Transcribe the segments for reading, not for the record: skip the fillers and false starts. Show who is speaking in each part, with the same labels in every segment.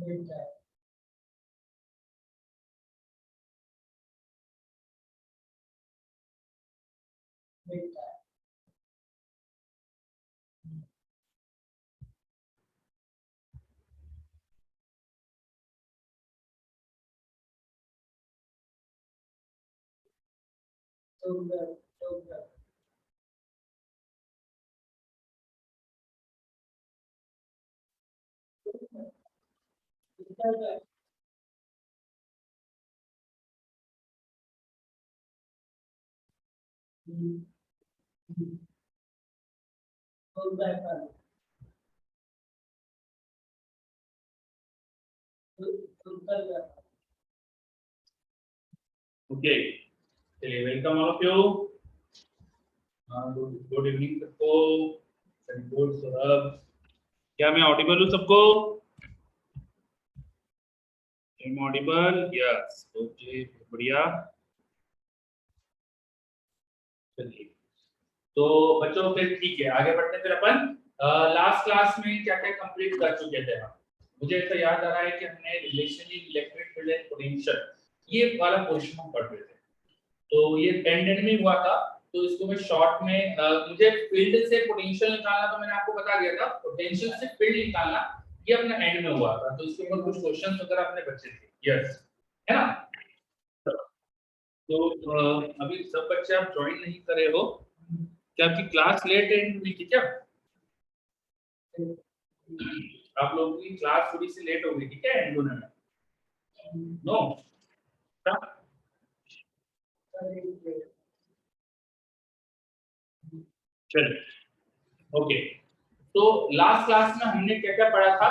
Speaker 1: मिलता है, मिलता है। सुंदर, सुंदर। मिलता है। हम्म, हम्म, सुंदर का, सुंदर का।
Speaker 2: ओके, चलिए welcome all of you. Good evening सबको। गुड सौरभ, क्या मैं ऑडिबल हूँ सबको? ऑडिबल, यस, ओके, बढ़िया। चलिए, तो बच्चों फिर ठीक है, आगे बढ़ते हैं। फिर अपन लास्ट क्लास में क्या क्या कंप्लीट कर चुके थे हम। मुझे ऐसा याद आ रहा है कि हमने relation in electric field and potential ये वाला क्वेश्चन हम पढ़ रहे थे। तो ये एंड में हुआ था, तो इसको मैं शॉर्ट में मुझे फील्ड से पोटेंशियल निकालना, तो मैंने आपको बता दिया था। पोटेंशियल से फील्ड निकालना ये अपना एंड में हुआ था, तो इसके ऊपर कुछ क्वेश्चंस वगैरह अपने बच्चे थे, यस, है ना। तो अभी सब बच्चे आप ज्वाइन नहीं करे हो क्या? आपकी क्लास लेट एंड हुई थी क्या? आप लोगों की क्लास थोड़ी सी लेट हो गई थी क्या एंड होने में? नो, चलिए, ओके। तो लास्ट क्लास में हमने क्या क्या पढ़ा था?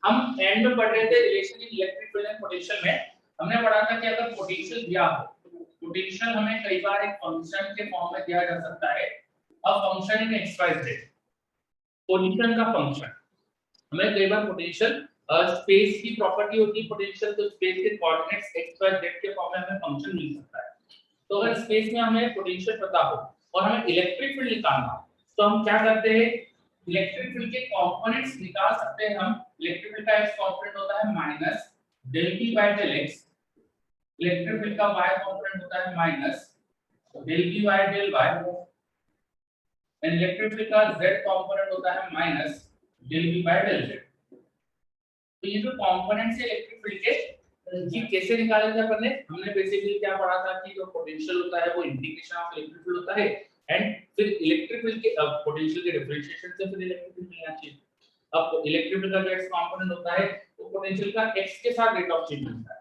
Speaker 2: हम एंड में पढ़ रहे थे relation in electric field and potential में। हमने पढ़ा था कि अगर पोटेंशियल दिया हो, पोटेंशियल हमें कई बार एक फंक्शन के फॉर्म में दिया जा सकता है। अब function in x y z, position का फंक्शन। हमें कई बार पोटेंशियल स्पेस की प्रॉपर्टी होती है पोटेंशियल, तो स्पेस के कोऑर्डिनेट्स एक्स वाई जेड के फॉर्म में हमें फंक्शन मिल सकता है। तो अगर स्पेस में हमें पोटेंशियल पता हो और हमें इलेक्ट्रिक फील्ड निकालना हो, तो हम क्या करते हैं? इलेक्ट्रिक फील्ड के कंपोनेंट्स निकाल सकते हैं हम। इलेक्ट्रिक फील्ड का एक्स कंपोनेंट होता है minus del p by del x. Electric field का वाई कंपोनेंट होता है minus del p by del y. And electric field का z कंपोनेंट होता है minus del p by del z। तो ये जो कंपोनेंट्स है इलेक्ट्रिक फील्ड के, ये कैसे निकाले थे अपन ने? हमने बेसिकली क्या पढ़ा था कि जो पोटेंशियल होता है वो इंटीग्रेशन ऑफ इलेक्ट्रिक फील्ड होता है, एंड फिर इलेक्ट्रिक फील्ड के पोटेंशियल के डिफरेंशिएशन से फिर इलेक्ट्रिक फील्ड मिलना चाहिए। अब इलेक्ट्रिक फील्ड का जो x कंपोनेंट होता है वो पोटेंशियल का x के साथ रेट ऑफ चेंज होता है,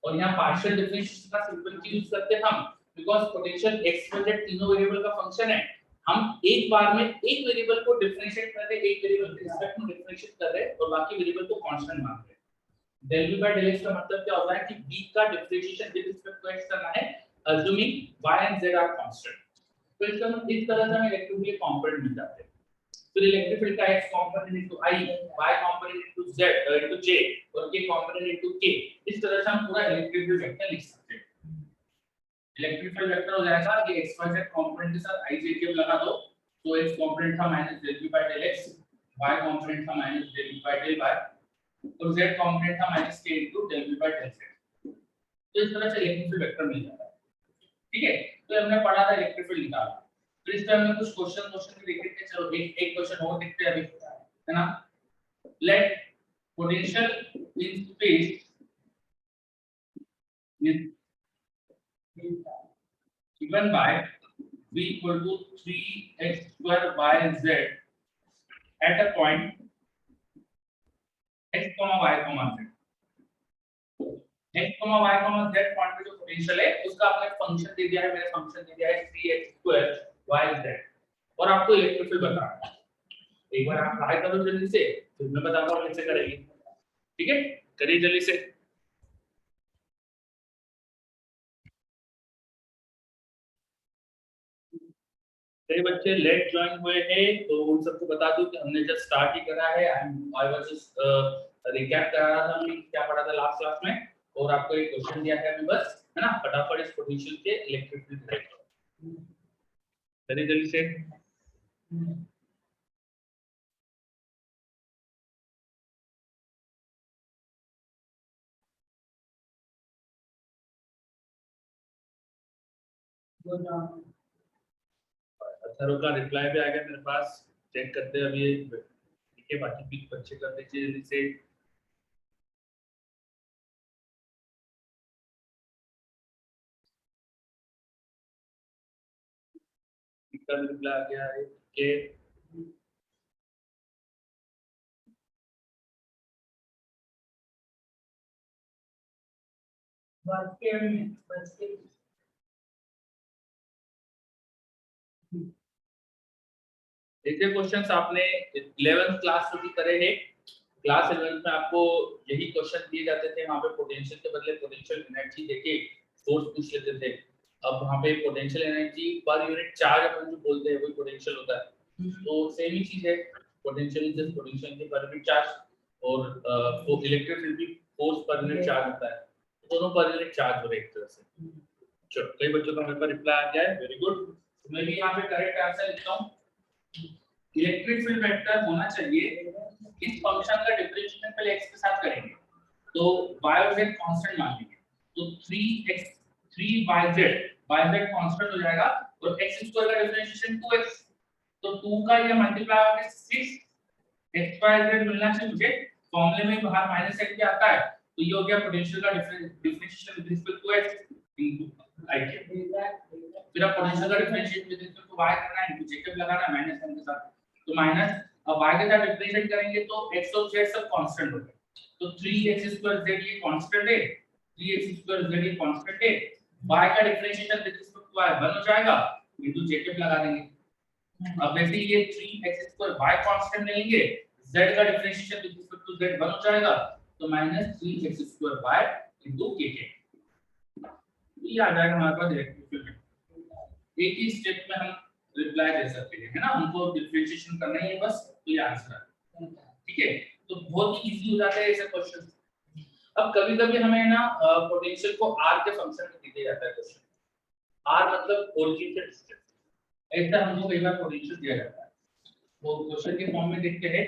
Speaker 2: और यहाँ पार्शियल डिफरेंशिएशन का सिंपल की यूज करते हैं हम, because potential x y z तीनों वेरिएबल का फंक्शन है। हम एक बार में एक वेरिएबल को डिफरेंशिएट कर रहे हैं, एक वेरिएबल के रिस्पेक्ट में डिफरेंशिएट कर रहे हैं और बाकी वेरिएबल को कांस्टेंट मान रहे हैं। del v by del x का मतलब क्या होता है कि v का differentiation with respect to x करना है, assuming y and z are constant. तो इसका मतलब इस तरह से हमें इलेक्ट्रिक फील्ड कंपोनेंट मिल जाते हैं। फिर इलेक्ट्रिक फील्ड का x component into i, y component into z into j और k कंपोनेंट इनटू k, इस तरह से हम पूरा इलेक्ट्रिक फील्ड वेक्टर लिख सकते हैं। इलेक्ट्रिक फील्ड वेक्टर हो जाएगा कि x y z कंपोनेंट के साथ i j k लगा दो, तो x कंपोनेंट था minus del v by del x, y component था minus del v by del y, तो z कंपोनेंट था minus k into del v by del z। तो इस तरह से इलेक्ट्रिक फील्ड वेक्टर मिल जाता है, ठीक है। तो हमने पढ़ा था इलेक्ट्रिक फील्ड निकालना। तो इस पे हमने कुछ क्वेश्चन भी देखे थे। चलो एक एक क्वेश्चन और देखते हैं अभी, है ना। Let potential in space is given by v equal to 3x square y z at a point x y z। x y z point पे जो पोटेंशियल है उसका आपने फंक्शन दे दिया है, मैंने फंक्शन दे दिया है 3x square y z, और आपको इलेक्ट्रिक फील्ड बताना है। एक बार आप ट्राई करो जल्दी से, फिर मैं बताता हूं कैसे करेंगे, ठीक है। करिए जल्दी से। कई बच्चे लेट ज्वाइन हुए हैं, तो उन सबको बता दूं कि हमने जस्ट स्टार्ट ही करा है। आई वाज जस्ट रिकैप करा रहा था हमने क्या पढ़ा था लास्ट क्लास में, और आपको एक क्वेश्चन दिया है अभी बस, है ना। फटाफट इस पोटेंशियल के इलेक्ट्रिक फील्ड करेंगे, चलिए जल्दी से।
Speaker 1: go down.
Speaker 2: अथर्व का रिप्लाई भी आ गया मेरे पास, चेक करते हैं अभी ठीक है, बाकी भी बच्चे कर लीजिए जल्दी से। का रिप्लाई आ गया है कि
Speaker 1: बस के
Speaker 2: देखिए क्वेश्चंस आपने 11th क्लास में भी करे हैं। क्लास 11th में आपको यही क्वेश्चन दिए जाते थे, वहां पे पोटेंशियल के बदले पोटेंशियल एनर्जी देके फोर्स पूछ लेते थे। अब वहां पे potential energy per unit charge अपन जो बोलते हैं वही पोटेंशियल होता है। तो सेम ही चीज है, पोटेंशियल इज जस्ट पोटेंशियल के पर यूनिट चार्ज, और वो इलेक्ट्रिक फील्ड भी फोर्स पर यूनिट चार्ज होता है, दोनों पर यूनिट चार्ज हो रहे हैं एक तरह से। चलो कई बच्चों का मेरे पास रिप्लाई आ गया है, वेरी गुड। तो मैं भी यहाँ पे करेक्ट आंसर लिखता हूँ, इलेक्ट्रिक फील्ड वेक्टर होना चाहिए, इस फंक्शन का डिफरेंशिएशन पहले x के साथ करेंगे तो y और z कांस्टेंट मान लेंगे, तो 3x 3yz कांस्टेंट हो जाएगा, और x स्क्वायर का डिफरेंशिएशन 2x, तो 2 का ये मल्टीप्लाई होकर 6xyz मिलना चाहिए मुझे। फॉर्मूले में बाहर माइनस x भी आता है, तो ये हो गया पोटेंशियल का differentiation with respect to x into i के। फिर अब पोटेंशियल का differentiation with respect to y करना है, इनटू j लगाना माइनस m के साथ, तो माइनस अब y के साथ डिफरेंशिएट करेंगे तो x और z सब कांस्टेंट हो गए, तो 3x² z ये कांस्टेंट है, 3x² z ये कांस्टेंट है, y का differentiation with respect to y 1 हो जाएगा, इनटू j लगा देंगे। अब वैसे ये 3x² y कांस्टेंट लेंगे, z का differentiation with respect to z 1 हो जाएगा, तो -3x² y इनटू k, ये आ जाएगा हमारे पास इलेक्ट्रिक फील्ड। एक ही स्टेप में हम रिप्लाई दे सकते हैं, है ना, हमको डिफरेंशिएशन करना ही है बस, तो ये आंसर है, ठीक है। तो बहुत ही इजी हो जाता है ऐसे क्वेश्चन। अब कभी-कभी हमें ना पोटेंशियल को r के फंक्शन में दिया जाता है क्वेश्चन, r मतलब ओरिजिन से डिस्टेंस, ऐसा हमको कई बार पोटेंशियल दिया जाता है, तो क्वेश्चन के फॉर्म में देखते हैं,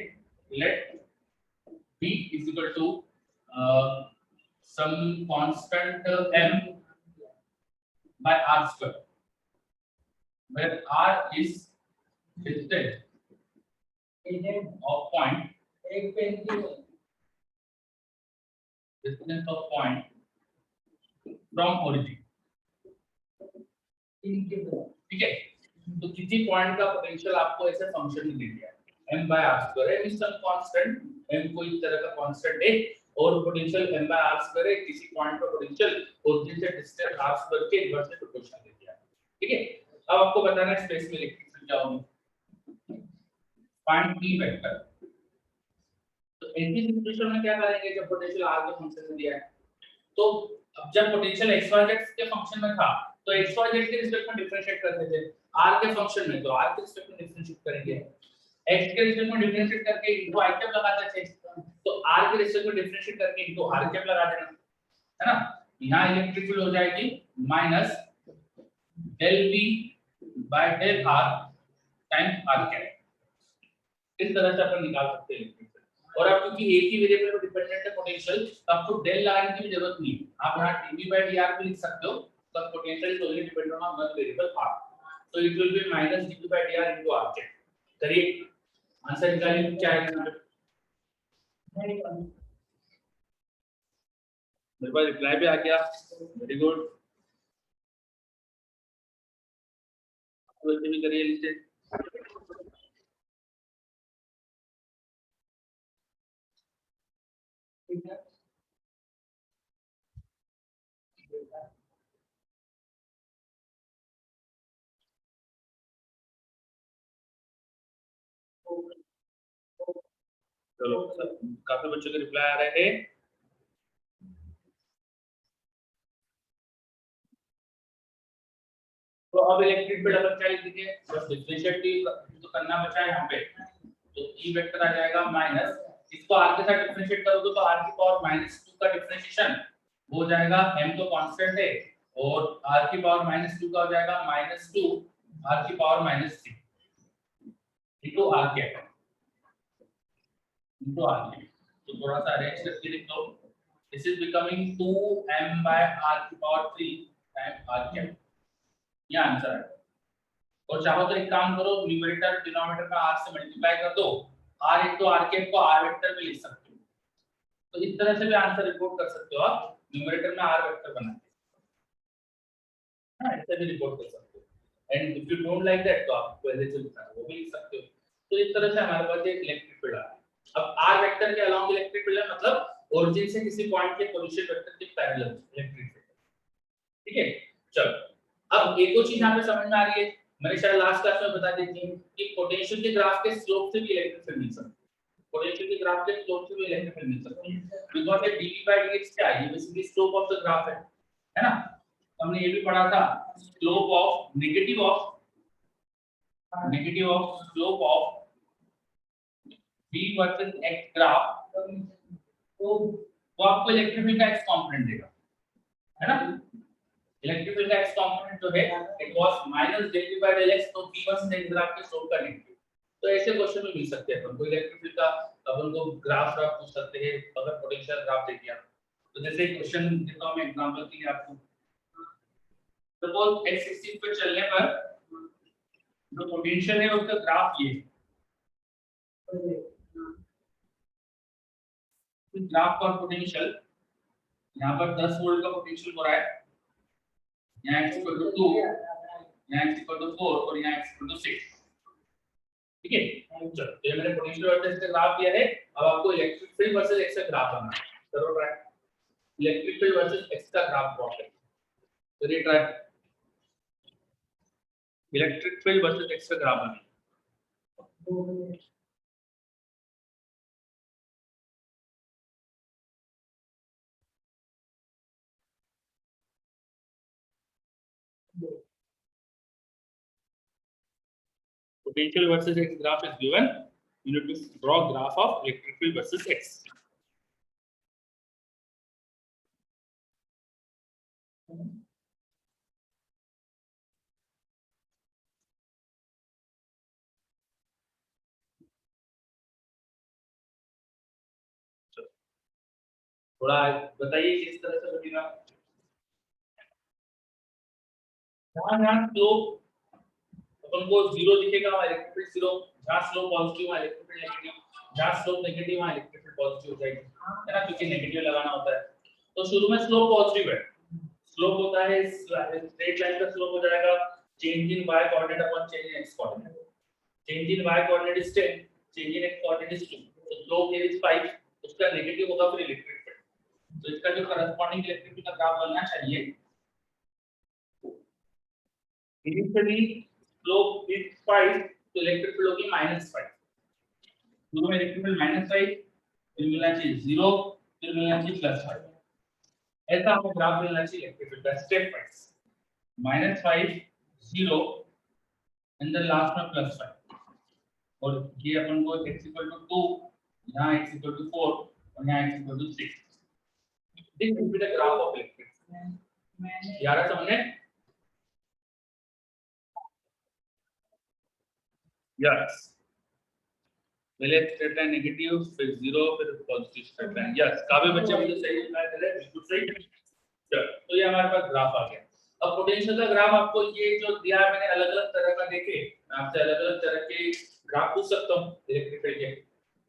Speaker 2: late v is equal to some constant m by r square, where r is distance of point, distance of point from origin, ठीक है। तो किसी पॉइंट का पोटेंशियल आपको ऐसे फंक्शन में दे दिया है, m by r square है, इस कांस्टेंट m कोई इस तरह का कांस्टेंट है, और potential m by r square है, किसी पॉइंट का पोटेंशियल ओरिजिन से डिस्टेंस r square के इनवर्स में प्रोपोर्शनल दे दिया है, ठीक है। अब आपको बताना है स्पेस में इलेक्ट्रिक फील्ड क्या होगी, फाइंड p वेक्टर। तो ऐसी सिचुएशन में क्या करेंगे जब पोटेंशियल r के फंक्शन में दिया है, तो अब जब पोटेंशियल xyz के फंक्शन में था तो xyz के रिस्पेक्ट में डिफरेंशिएट करते थे, r के फंक्शन में तो r के रिस्पेक्ट में डिफरेंशिएट करेंगे, x के रिस्पेक्ट में डिफरेंशिएट करके इनटू i कैप लगाते थे, तो r के रिस्पेक्ट में डिफरेंशिएट करके इनटू r कैप लगा देना, है ना। यहां इलेक्ट्रिक फील्ड हो जाएगी minus del v by del r times r cap, इस तरह से अपन निकाल सकते हैं इलेक्ट्रिक फील्ड। और अब क्योंकि एक ही वेरिएबल पर डिपेंडेंट है पोटेंशियल, तो आपको डेल लगाने की भी जरूरत नहीं है, आप यहां dv by dr भी लिख सकते हो, तो potential is only dependent on one variable r, so it will be minus dv by dr into r cap. करिए आंसर निकालिए क्या आएगा, मेरे पास रिप्लाई भी आ गया, वेरी गुड। तो ऐसे भी करिए नीचे, चलो काफी बच्चों के रिप्लाई आ रहे हैं। तो अब इलेक्ट्रिक फील्ड अलग क्या लिख दीजिए, बस डिफरेंशिएट तो करना बचा है यहाँ पे, तो ई वेक्टर आ जाएगा माइनस, इसको r के साथ डिफरेंशिएट करोगे तो r की पावर -2 का डिफरेंशिएशन हो जाएगा, m तो कांस्टेंट है, और r की पावर -2 का हो जाएगा -2 r की power -3 into r cap, into r cap. तो थोड़ा सा अरेंज करके लिख दो, this is becoming 2m by r की पावर 3 टाइम r कैप, ये आंसर है। और चाहो तो एक काम करो, न्यूमरेटर डिनोमिनेटर का r से मल्टीप्लाई कर दो, r एक तो r के को r वेक्टर में लिख सकते हो, तो इस तरह से भी आंसर रिपोर्ट कर सकते हो आप, न्यूमरेटर में r वेक्टर बना के, हां ऐसे भी रिपोर्ट कर सकते हो। And if you don't like that तो आप पहले से लिखा है वो भी लिख सकते हो। तो इस तरह से हमारे पास एक इलेक्ट्रिक फील्ड आ रहा है। अब r वेक्टर के अलाउंग इलेक्ट्रिक फील्ड है, मतलब ओरिजिन से किसी पॉइंट के पोजीशन वेक्टर के पैरेलल इलेक्ट्रिक फील्ड, ठीक है। चलो अब एक और चीज यहां पे समझ में आ रही है, मैंने शायद लास्ट क्लास में बता दी थी कि पोटेंशियल के ग्राफ के स्लोप से भी इलेक्ट्रिक फील्ड मिल सकता है, पोटेंशियल के ग्राफ के स्लोप से भी इलेक्ट्रिक फील्ड मिल सकता है, बिकॉज़ ये dv/dx क्या है, ये basically slope of the graph है ना। हमने ये भी पढ़ा था, slope of negative of slope of v versus x graph, तो वो आपको इलेक्ट्रिक फील्ड का x कंपोनेंट देगा, है ना। इलेक्ट्रिक फील्ड का x कंपोनेंट जो है it was minus del v by del x, तो v वर्सेस x ग्राफ के स्लोप का नेगेटिव, तो ऐसे क्वेश्चन में मिल सकते हैं अपन को इलेक्ट्रिक फील्ड का, अपन को ग्राफ पूछ सकते हैं अगर पोटेंशियल ग्राफ दे दिया तो। जैसे क्वेश्चन देता हूं मैं एग्जांपल के लिए आपको, सपोज x एक्सिस पे चलने पर जो पोटेंशियल है उसका ग्राफ ये है, तो ग्राफ पर पोटेंशियल यहां पर 10 वोल्ट का पोटेंशियल हो रहा है, यहाँ x इक्वल टू 2, यहाँ x इक्वल टू 4 और यहाँ x इक्वल टू 6, ठीक है। चलो तो ये मैंने पोटेंशियल वर्सेस का ग्राफ दिया है, अब आपको इलेक्ट्रिक फील्ड वर्सेस x का ग्राफ बनाना है, करो try. Electric field versus x का ग्राफ प्लॉट करें, करिए try. Electric field versus x का graph banana, potential versus x graph is given, you need to draw graph of electric field versus x. थोड़ा बताइए किस तरह से बनेगा। जहां स्लोप अपन को 0 दिखेगा वहां इलेक्ट्रिक फील्ड 0, जहां स्लोप पॉजिटिव वहां इलेक्ट्रिक फील्ड नेगेटिव, जहां स्लोप नेगेटिव वहां इलेक्ट्रिक फील्ड पॉजिटिव हो जाएगी, है ना, क्योंकि नेगेटिव लगाना होता है। तो शुरू में स्लोप पॉजिटिव है, स्लोप होता है स्ट्रेट लाइन का स्लोप हो जाएगा change in y coordinate upon change in x coordinate, change in y coordinate is 10, change in x coordinate is 2, तो स्लोप here is 5, उसका नेगेटिव होगा फिर इलेक्ट्रिक फील्ड, तो इसका जो करस्पॉन्डिंग इलेक्ट्रिक फील्ड का ग्राफ बनना चाहिए, इनिशियली स्लोप इज 5 तो इलेक्ट्रिक फील्ड होगी -5, शुरू में इलेक्ट्रिक फील्ड -5, फिर मिलना चाहिए 0, फिर मिलना चाहिए +5, ऐसा आपको ग्राफ मिलना चाहिए इलेक्ट्रिक फील्ड का step wise, -5 0 and then last में +5, और ये अपन को x इक्वल टू 2, यहाँ x इक्वल टू 4 और यहाँ x equal to 6, this will be the graph of electric field. यार समझे? यस, पहले स्ट्रेट लाइन नेगेटिव फिर 0 फिर पॉजिटिव स्ट्रेट लाइन, यस काफी बच्चे मुझे सही रिप्लाई दे रहे हैं, बिल्कुल सही। चलो तो ये हमारे पास ग्राफ आ गया। अब पोटेंशियल का ग्राफ आपको ये जो दिया है मैंने अलग-अलग तरह का देखे, मैं आपसे अलग-अलग तरह के ग्राफ पूछ सकता हूं इलेक्ट्रिक फील्ड के,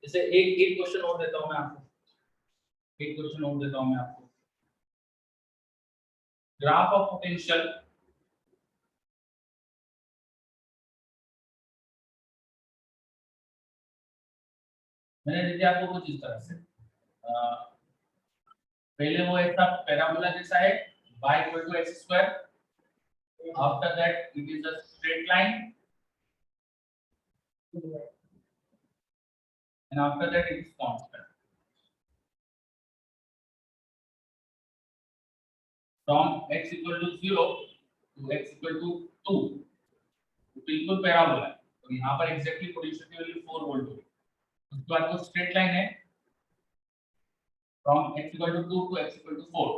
Speaker 2: जैसे एक क्वेश्चन और देता हूं मैं आपको, एक क्वेश्चन और देता हूं मैं आपको, ग्राफ ऑफ पोटेंशियल मैंने दे दिया आपको कुछ इस तरह से, पहले वो ऐसा पैराबोला जैसा है y equal to x square, after that it is a straight line and after that it is constant, from x equal to 0 to x equal to 2, बिल्कुल पैराबोला है, और यहाँ पर एग्जैक्टली पोटेंशियल की वैल्यू 4 वोल्ट होगी, उसके बाद वो स्ट्रेट लाइन है from x equal to 2 to x equal to 4,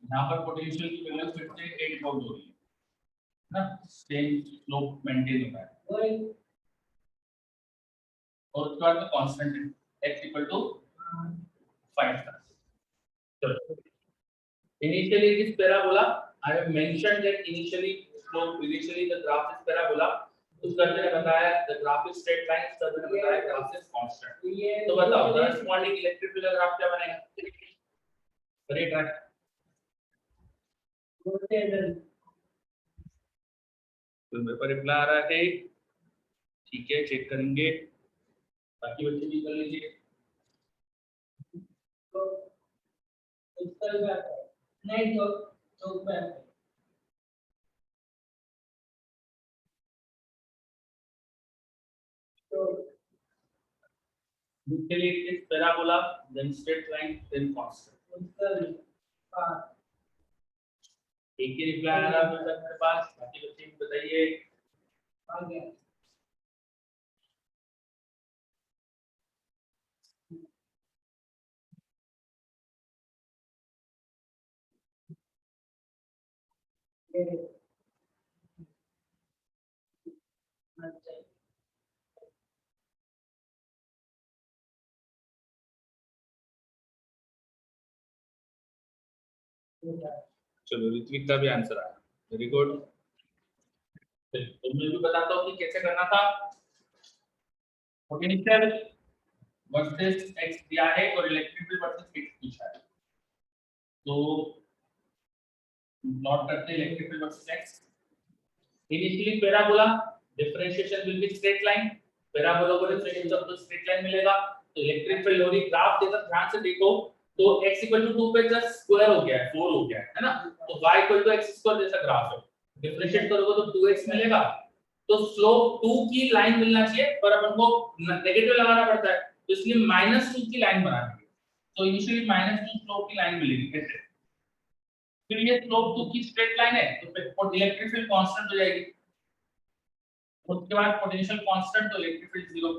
Speaker 2: यहाँ पर पोटेंशियल की वैल्यू फिर से 8 वोल्ट हो रही है ना, सेम स्लोप मेंटेन होता है, और उसके बाद कांस्टेंट है x इक्वल टू 5 था। चलो initially it is parabola I have mentioned that initially the graph is parabola. उस करने ने बताया the graph is straight line, सब ने बताया graph is constant. तो बताओ corresponding electric field graph क्या बनेगा? करिए ट्राई. तो मेरे पर रिप्लाई आ रहा है, ठीक है, चेक करेंगे, बाकी बच्चे भी कर लीजिए.
Speaker 1: नहीं तो
Speaker 2: usually it is parabola, then straight line, then constant. एक ही रिप्लाई आ रहा है मेरे पास, बाकी बच्चे भी बताइए.
Speaker 1: आ गया.
Speaker 2: चलो ऋत्विक का भी आंसर आया, वेरी गुड. तो मैं भी बताता हूँ कि कैसे करना था. पोटेंशियल वर्सेस x दिया है और इलेक्ट्रिक फील्ड वर्सेस x पूछा है, तो प्लॉट करते हैं electric field versus x. Initially parabola, differentiation will be straight line. Parabola को डिफरेंशिएट करो तो स्ट्रेट लाइन मिलेगा. तो इलेक्ट्रिक फील्ड और ग्राफ देखो, ध्यान से देखो, तो x = 2 पे जस्ट स्क्वायर हो गया है, 4 हो गया है ना. तो y = x² जैसा ग्राफ है. डिफरेंशिएट करोगे तो 2x मिलेगा. तो स्लोप 2 की लाइन मिलना चाहिए, पर अपन को नेगेटिव लगाना पड़ता है, तो इसलिए -2 की लाइन बना देंगे. तो इनिशियली -2 स्लोप की लाइन मिलेगी. कैसे? फिर ये स्लोप 2 की स्ट्रेट लाइन है, तो फिर इलेक्ट्रिक फील्ड कांस्टेंट हो जाएगी. उसके बाद पोटेंशियल कांस्टेंट, तो इलेक्ट्रिक फील्ड 0.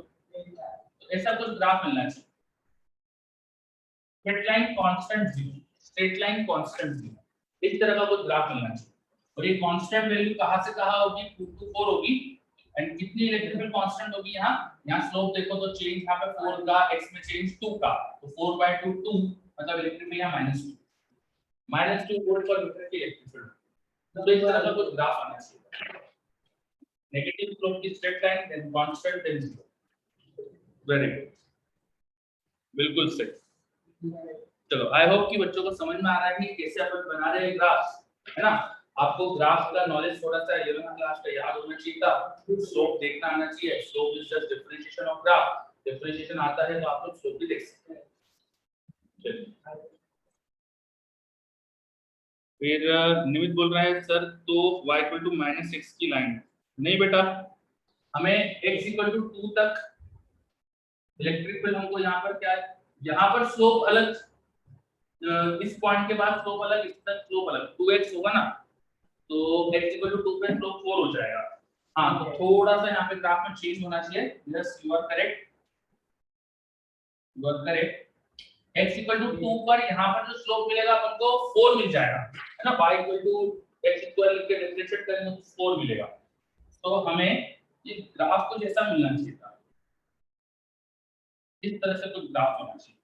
Speaker 2: तो ऐसा कुछ ग्राफ मिलना चाहिए. Straight line constant 0, straight line constant 0, इस तरह का कुछ ग्राफ मिलना चाहिए. और ये कांस्टेंट वैल्यू कहां से कहां होगी? 2 to 4 होगी. एंड कितनी इलेक्ट्रिकल कांस्टेंट होगी यहां स्लोप देखो तो चेंज यहां पे 4 का, x में चेंज 2 का, तो 4/2 2, मतलब इलेक्ट्रिक में यहां -2 वोल्ट पर मीटर की इलेक्ट्रिक फील्ड. तो इस तरह का कुछ ग्राफ आना चाहिए. नेगेटिव स्लोप की straight line, then constant, then 0. Very good, बिल्कुल सही. चलो, आई होप कि बच्चों को समझ में आ रहा है कि कैसे अपन बना रहे हैं ग्राफ, है ना. आपको ग्राफ का नॉलेज थोड़ा सा 11th क्लास का याद होना चाहिए था. स्लोप देखना आना चाहिए. Slope is just differentiation of graph. Differentiation आता है तो आप लोग स्लोप भी देख सकते हैं. चलिए, फिर निमित बोल रहा है सर, तो y = -6 की लाइन. नहीं बेटा, हमें x = 2 तक इलेक्ट्रिक फील्ड, हमको यहाँ पर क्या है, यहाँ पर स्लोप अलग, इस पॉइंट के बाद स्लोप अलग, इस तक स्लोप अलग, 2x होगा ना, तो x = 2 पे स्लोप 4 हो जाएगा. हाँ, तो थोड़ा सा यहाँ पे ग्राफ में चेंज होना चाहिए. Yes, you are correct, x = 2 पर यहाँ पर जो स्लोप मिलेगा अपन को 4 मिल जाएगा, है ना. y = x² लिख के डिफरेंशिएट करेंगे तो 4 मिलेगा. तो हमें ये ग्राफ को जैसा मिलना चाहिए था, इस तरह से कुछ ग्राफ होना चाहिए.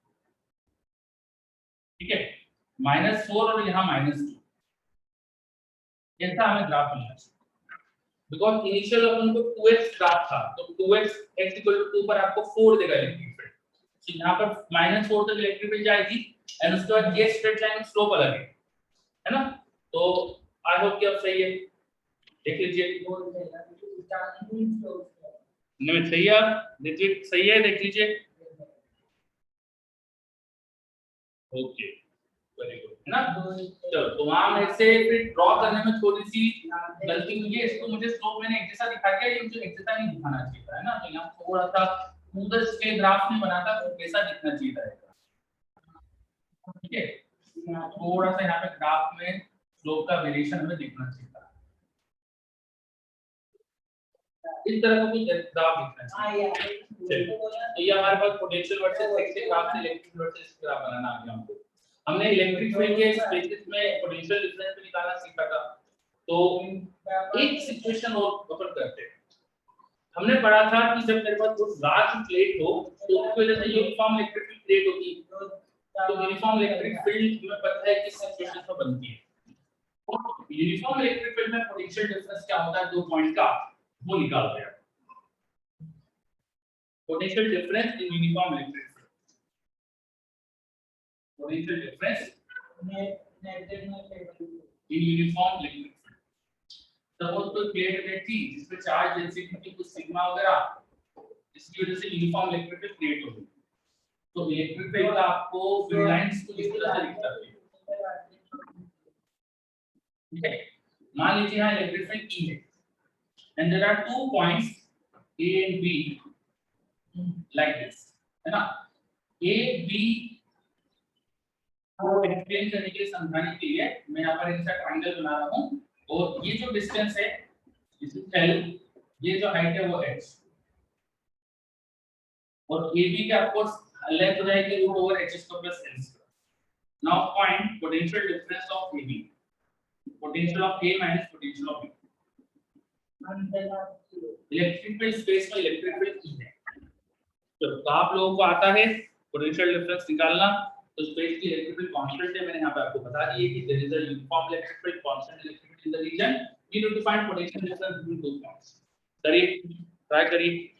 Speaker 2: ठीक है, -4 और यहाँ -2, ऐसा हमें ग्राफ मिलना चाहिए. बिकॉज़ इनिशियल अपन को 2x ग्राफ था, तो 2x x = 2 पर आपको 4 देगा इलेक्ट्रिक फील्ड. तो यहाँ पर -4 तक इलेक्ट्रिक फील्ड जाएगी, एंड उसके बाद ये स्ट्रेट लाइन में स्लोप अलग है ना. तो आई होप कि अब सही है. देख लीजिए, निमित सही है, ऋत्विक सही है, देख लीजिए. ओके, वेरी गुड, है ना. चलो, तो वहां में से फिर ड्रॉ करने में थोड़ी सी गलती हुई है. इसको मुझे स्लोप मैंने एक जैसा दिखा दिया, ये मुझे एक जैसा नहीं दिखाना चाहिए था, है ना. तो यहाँ थोड़ा सा उधर स्केल ग्राफ में बनाता तो कैसा दिखना चाहिए था. ठीक है, थोड़ा सा यहाँ पे ग्राफ में स्लोप का वेरिएशन हमें दिखना चाहिए था. इस तरह का कुछ ग्राफ दिखना चाहिए. तो ये हमारे पास पोटेंशियल वर्सेस x के ग्राफ से इलेक्ट्रिक वर्सेस ग्राफ बनाना आ गया हमको. हमने इलेक्ट्रिक फील्ड के स्पेसेस में पोटेंशियल डिफरेंस निकालना सीखा था. तो एक सिचुएशन और अपन करते हैं. हमने पढ़ा था कि जब मेरे पास बहुत लार्ज प्लेट हो तो उसकी वजह से यूनिफॉर्म इलेक्ट्रिक फील्ड क्रिएट होती है. तो यूनिफॉर्म इलेक्ट्रिक फील्ड हमें पता है किस सिचुएशन में बनती है. यूनिफॉर्म इलेक्ट्रिक फील्ड में पोटेंशियल डिफरेंस क्या होता है दो पॉइंट का, वो निकाल दिया। Potential difference in uniform electric field, potential difference in uniform electric field. Suppose कोई प्लेट है थी जिसपे चार्ज डेंसिटी कुछ सिग्मा वगैरह, इसकी वजह से यूनिफॉर्म इलेक्ट्रिक फील्ड क्रिएट होगी। तो इलेक्ट्रिक फील्ड आपको फील्ड लाइंस को इस तरह से दिखता है, ठीक है। मान लीजिए यहाँ इलेक्ट्रिक फील्ड E है and there are 2 points A and B like this, है ना। A B को एक्सप्लेन करने के लिए, समझाने के लिए मैं यहाँ पर ऐसा ट्रायंगल बना रहा हूँ, और ये जो डिस्टेंस है इस L, ये जो हाइट है वो h, और AB का आपको लेंथ हो जाएगी root over h square plus l square. Now find potential difference of AB, potential of A minus potential of B। Electric field space में इलेक्ट्रिक फील्ड E है, तो आप लोगों को आता है पोटेंशियल डिफरेंस निकालना, तो स्पेस की इलेक्ट्रिक फील्ड कांस्टेंट है, मैंने यहाँ पे आपको बता दी है कि there is a uniform electric field, constant electric field in the region, we need to find potential difference between दो पॉइंट्स। करिए, ट्राई करिए।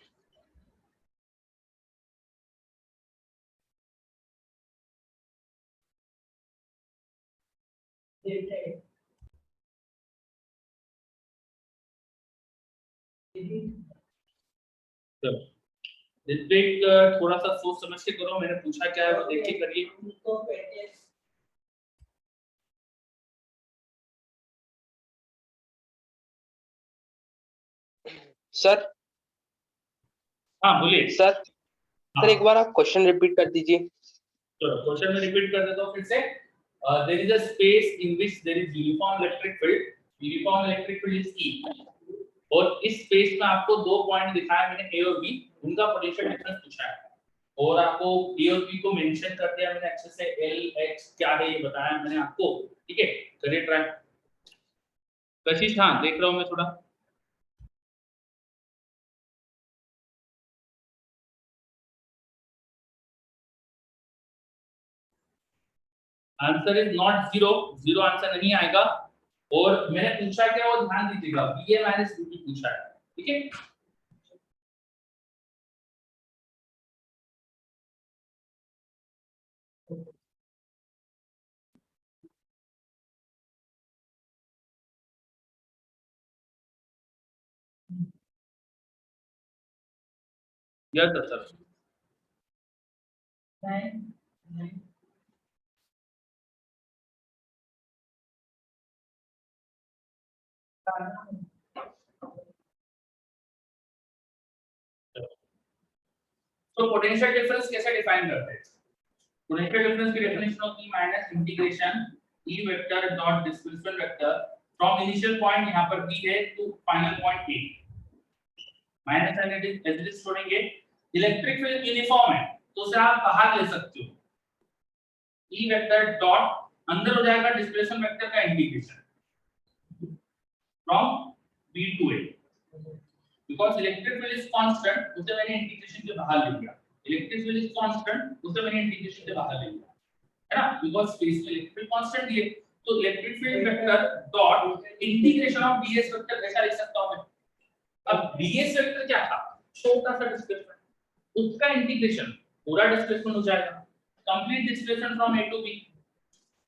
Speaker 2: ऋत्विक थोड़ा सा सोच समझ के करो, मैंने पूछा क्या है वो देख के करिए।
Speaker 3: सर
Speaker 2: हाँ बोलिए
Speaker 3: सर। सर एक बार आप क्वेश्चन रिपीट कर दीजिए।
Speaker 2: तो क्वेश्चन में रिपीट कर देता हूँ फिर से। There is a space in which there is uniform electric field, uniform electric field is E, और इस स्पेस में आपको दो पॉइंट दिखाए मैंने A और B, उनका पोटेंशियल डिफरेंस पूछा है, और आपको A और B को मेंशन कर दिया मैंने अच्छे से, L H क्या है ये बताया मैंने आपको, ठीक है। करिए ट्राई। कशिश, हाँ देख रहा हूँ मैं थोड़ा। Answer is not zero, zero answer नहीं आएगा, और मैंने पूछा क्या वो ध्यान दीजिएगा, BA माइनस BB पूछा है, ठीक है। Yes sir. तो पोटेंशियल डिफरेंस कैसे डिफाइन करते हैं? पोटेंशियल डिफरेंस की डेफिनेशन होती है minus integration E vector dot displacement vector from initial point यहाँ पर B है to final point A, minus sign as छोड़ेंगे। इलेक्ट्रिक फील्ड यूनिफॉर्म है तो उसे आप बाहर ले सकते हो, E वेक्टर डॉट अंदर हो जाएगा डिस्प्लेसमेंट वेक्टर का integration from B to A, because electric field is constant, उसे मैंने इंटीग्रेशन के बाहर ले लिया। इलेक्ट्रिक फील्ड इज कांस्टेंट, उसे मैंने इंटीग्रेशन के बाहर ले लिया, है ना, बिकॉज़ स्पेस में इलेक्ट्रिक फील्ड कांस्टेंट है। तो electric field vector dot integration of ds vector ऐसा लिख सकता हूं मैं। अब ds वेक्टर क्या था, छोटा सा डिस्प्लेसमेंट, उसका इंटीग्रेशन पूरा डिस्प्लेसमेंट हो जाएगा, complete displacement from A to B,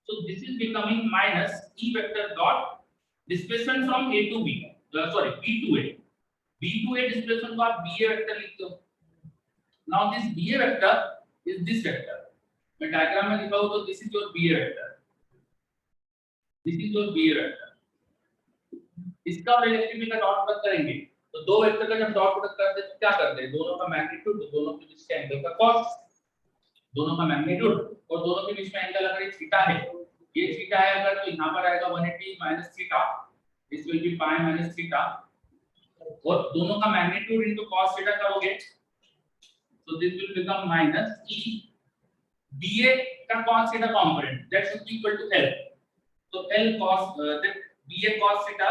Speaker 2: so this is becoming minus E vector dot displacement from A to B, sorry B to A, B to A displacement को आप BA वेक्टर लिखते हो। now this BA vector is this vector, मैं diagram में दिखाऊं तो this is your BA vector, this is your BA vector, इसका और इलेक्ट्रिक फील्ड का डॉट प्रोडक्ट करेंगे तो दो वेक्टर का जब डॉट प्रोडक्ट करते हैं तो क्या करते हैं, दोनों का मैग्नीट्यूड, दोनों के बीच के एंगल का cos, दोनों का मैग्नीट्यूड और दोनों के बीच में एंगल अगर थीटा है, ये थीटा है अगर, तो यहां पर आएगा 180 minus theta, this will be pi minus theta, और दोनों का मैग्नीट्यूड इनटू cos थीटा करोगे तो this will become minus E BA का cos theta component that should be equal to L, तो L cos that BA cos theta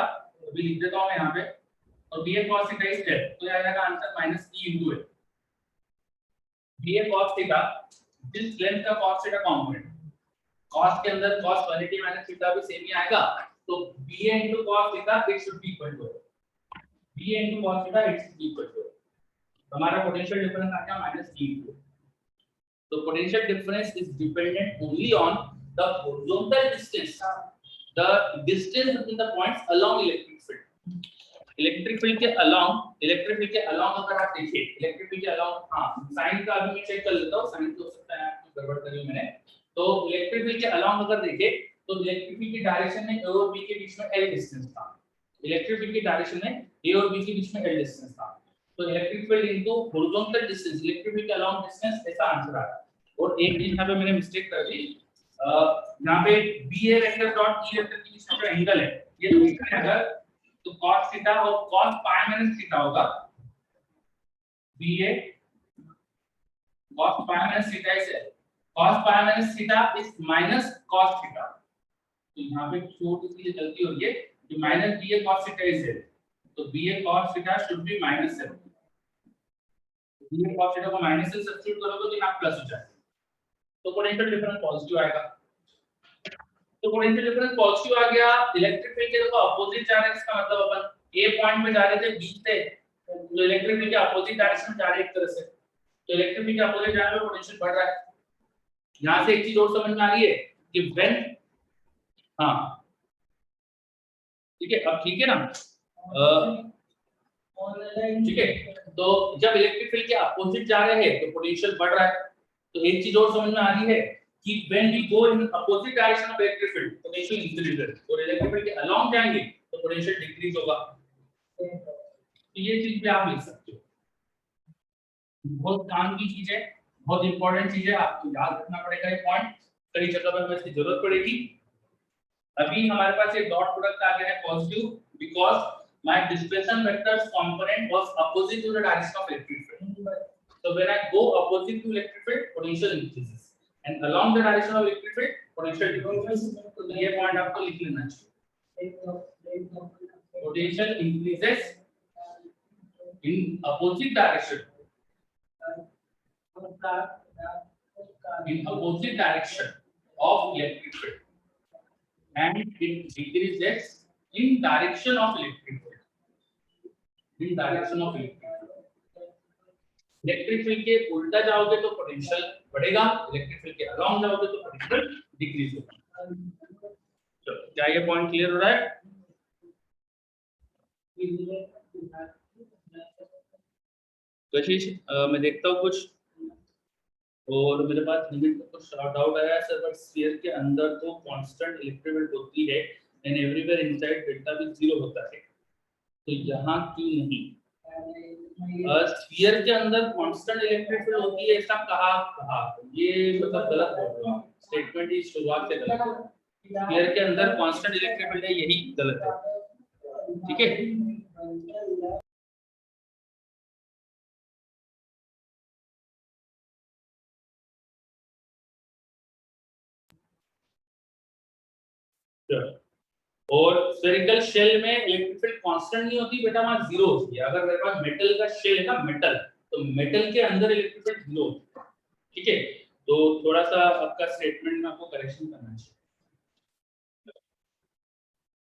Speaker 2: भी लिख देता हूं मैं यहां पे, और BA cos theta is L, तो यह आएगा answer minus E into L। BA cos theta जिस लेंथ का cos थीटा कंपोनेंट, cos के अंदर cos 180 माइनस थीटा भी सेम ही आएगा, तो BA into cos theta it should be equal to BA into cos theta it should be equal to हमारा potential difference आ गया -d2। तो potential difference is dependent only on the horizontal distance, the distance between the points along electric field। Electric field के along अगर आप देखिए, electric field के along, हां sign का अभी मैं चेक कर लेता हूं, साइन तो हो सकता है आपको गड़बड़ करी मैंने। तो इलेक्ट्रिक फील्ड के अलोंग अगर देखें तो इलेक्ट्रिक फील्ड की डायरेक्शन में A और B के बीच में L डिस्टेंस था। इलेक्ट्रिक फील्ड की डायरेक्शन में A और B के बीच में L डिस्टेंस था। तो electric field into horizontal distance, electric field के अलोंग डिस्टेंस, ऐसा आंसर आ रहा है। और एक चीज यहां पे मैंने मिस्टेक कर दी, यहां पे BA vector dot E vector के बीच में जो एंगल है ये दूसरा एंगल, तो cos थीटा और cos पाई माइनस थीटा होगा। BA cos pi minus theta is cos pi minus theta is minus cos theta. तो यहां पे छोटी सी गलती हो रही है कि minus BA cos theta is तो BA cos theta should be minus 7। BA cos theta को माइनस से सब्स्टिट्यूट करोगे तो यहां प्लस हो जाएगा, तो पोटेंशियल डिफरेंस पॉजिटिव आएगा। तो पोटेंशियल डिफरेंस पॉजिटिव आ गया। इलेक्ट्रिक फील्ड के देखो अपोजिट जा रहे हैं, इसका मतलब अपन A पॉइंट पे जा रहे थे B से, तो इलेक्ट्रिक फील्ड के अपोजिट डायरेक्शन में जा रहे हैं एक तरह से, तो इलेक्ट्रिक फील्ड के अपोजिट जाने पे पोटेंशियल बढ़ रहा है। यहां से एक चीज और समझ में आ रही है कि व्हेन, हां ठीक है, अब ठीक है ना, ठीक है, तो जब इलेक्ट्रिक फील्ड के अपोजिट जा रहे हैं तो पोटेंशियल बढ़ रहा है। तो एक चीज और समझ में आ रही है कि when we go in opposite direction of electric field potential increases, और इलेक्ट्रिक फील्ड के along जाएंगे तो पोटेंशियल डिक्रीज होगा। तो ये चीज भी आप लिख सकते हो, बहुत काम की चीज है, बहुत इंपॉर्टेंट चीज है, आपको याद रखना पड़ेगा ये पॉइंट, कई जगह पर हमें इसकी जरूरत पड़ेगी। अभी हमारे पास एक डॉट प्रोडक्ट आ गया है positive, because my displacement vector's component was opposite to the direction of electric field, so when I go opposite to electric field potential increases and along the direction of electric field potential decreases। तो ये point आपको लिख लेना चाहिए, potential increases in opposite direction, in opposite direction of electric field and it decreases in direction of electric field, in direction of electric field। Electric field के उल्टा जाओगे तो पोटेंशियल बढ़ेगा, इलेक्ट्रिक फील्ड के अलोंग जाओगे तो पोटेंशियल डिक्रीज होगा। चलो क्या ये पॉइंट क्लियर हो रहा है? कशिश मैं देखता हूँ कुछ, और मेरे पास लिमिट का कुछ डाउट आया सर, बट स्फीयर के अंदर तो कांस्टेंट इलेक्ट्रिक फील्ड होती है एंड एवरीवेयर इनसाइड डेल्टा भी 0 होता है, तो यहाँ क्यों नहीं? स्फीयर के अंदर कांस्टेंट इलेक्ट्रिक फील्ड होती है ऐसा कहा, ये मतलब गलत बोल रहा हूं, स्टेटमेंट ही शुरुआत से गलत है। स्फीयर के अंदर कांस्टेंट इलेक्ट्रिक फील्ड है, यही गलत है, ठीक है। और स्फेरिकल शेल में इलेक्ट्रिक फील्ड कांस्टेंट नहीं होती बेटा, वहां 0 होती है। अगर मेरे पास मेटल का शेल है ना, मेटल, तो मेटल के अंदर इलेक्ट्रिक फील्ड 0 होती है, ठीक है। तो थोड़ा सा आपका स्टेटमेंट में आपको करेक्शन करना चाहिए।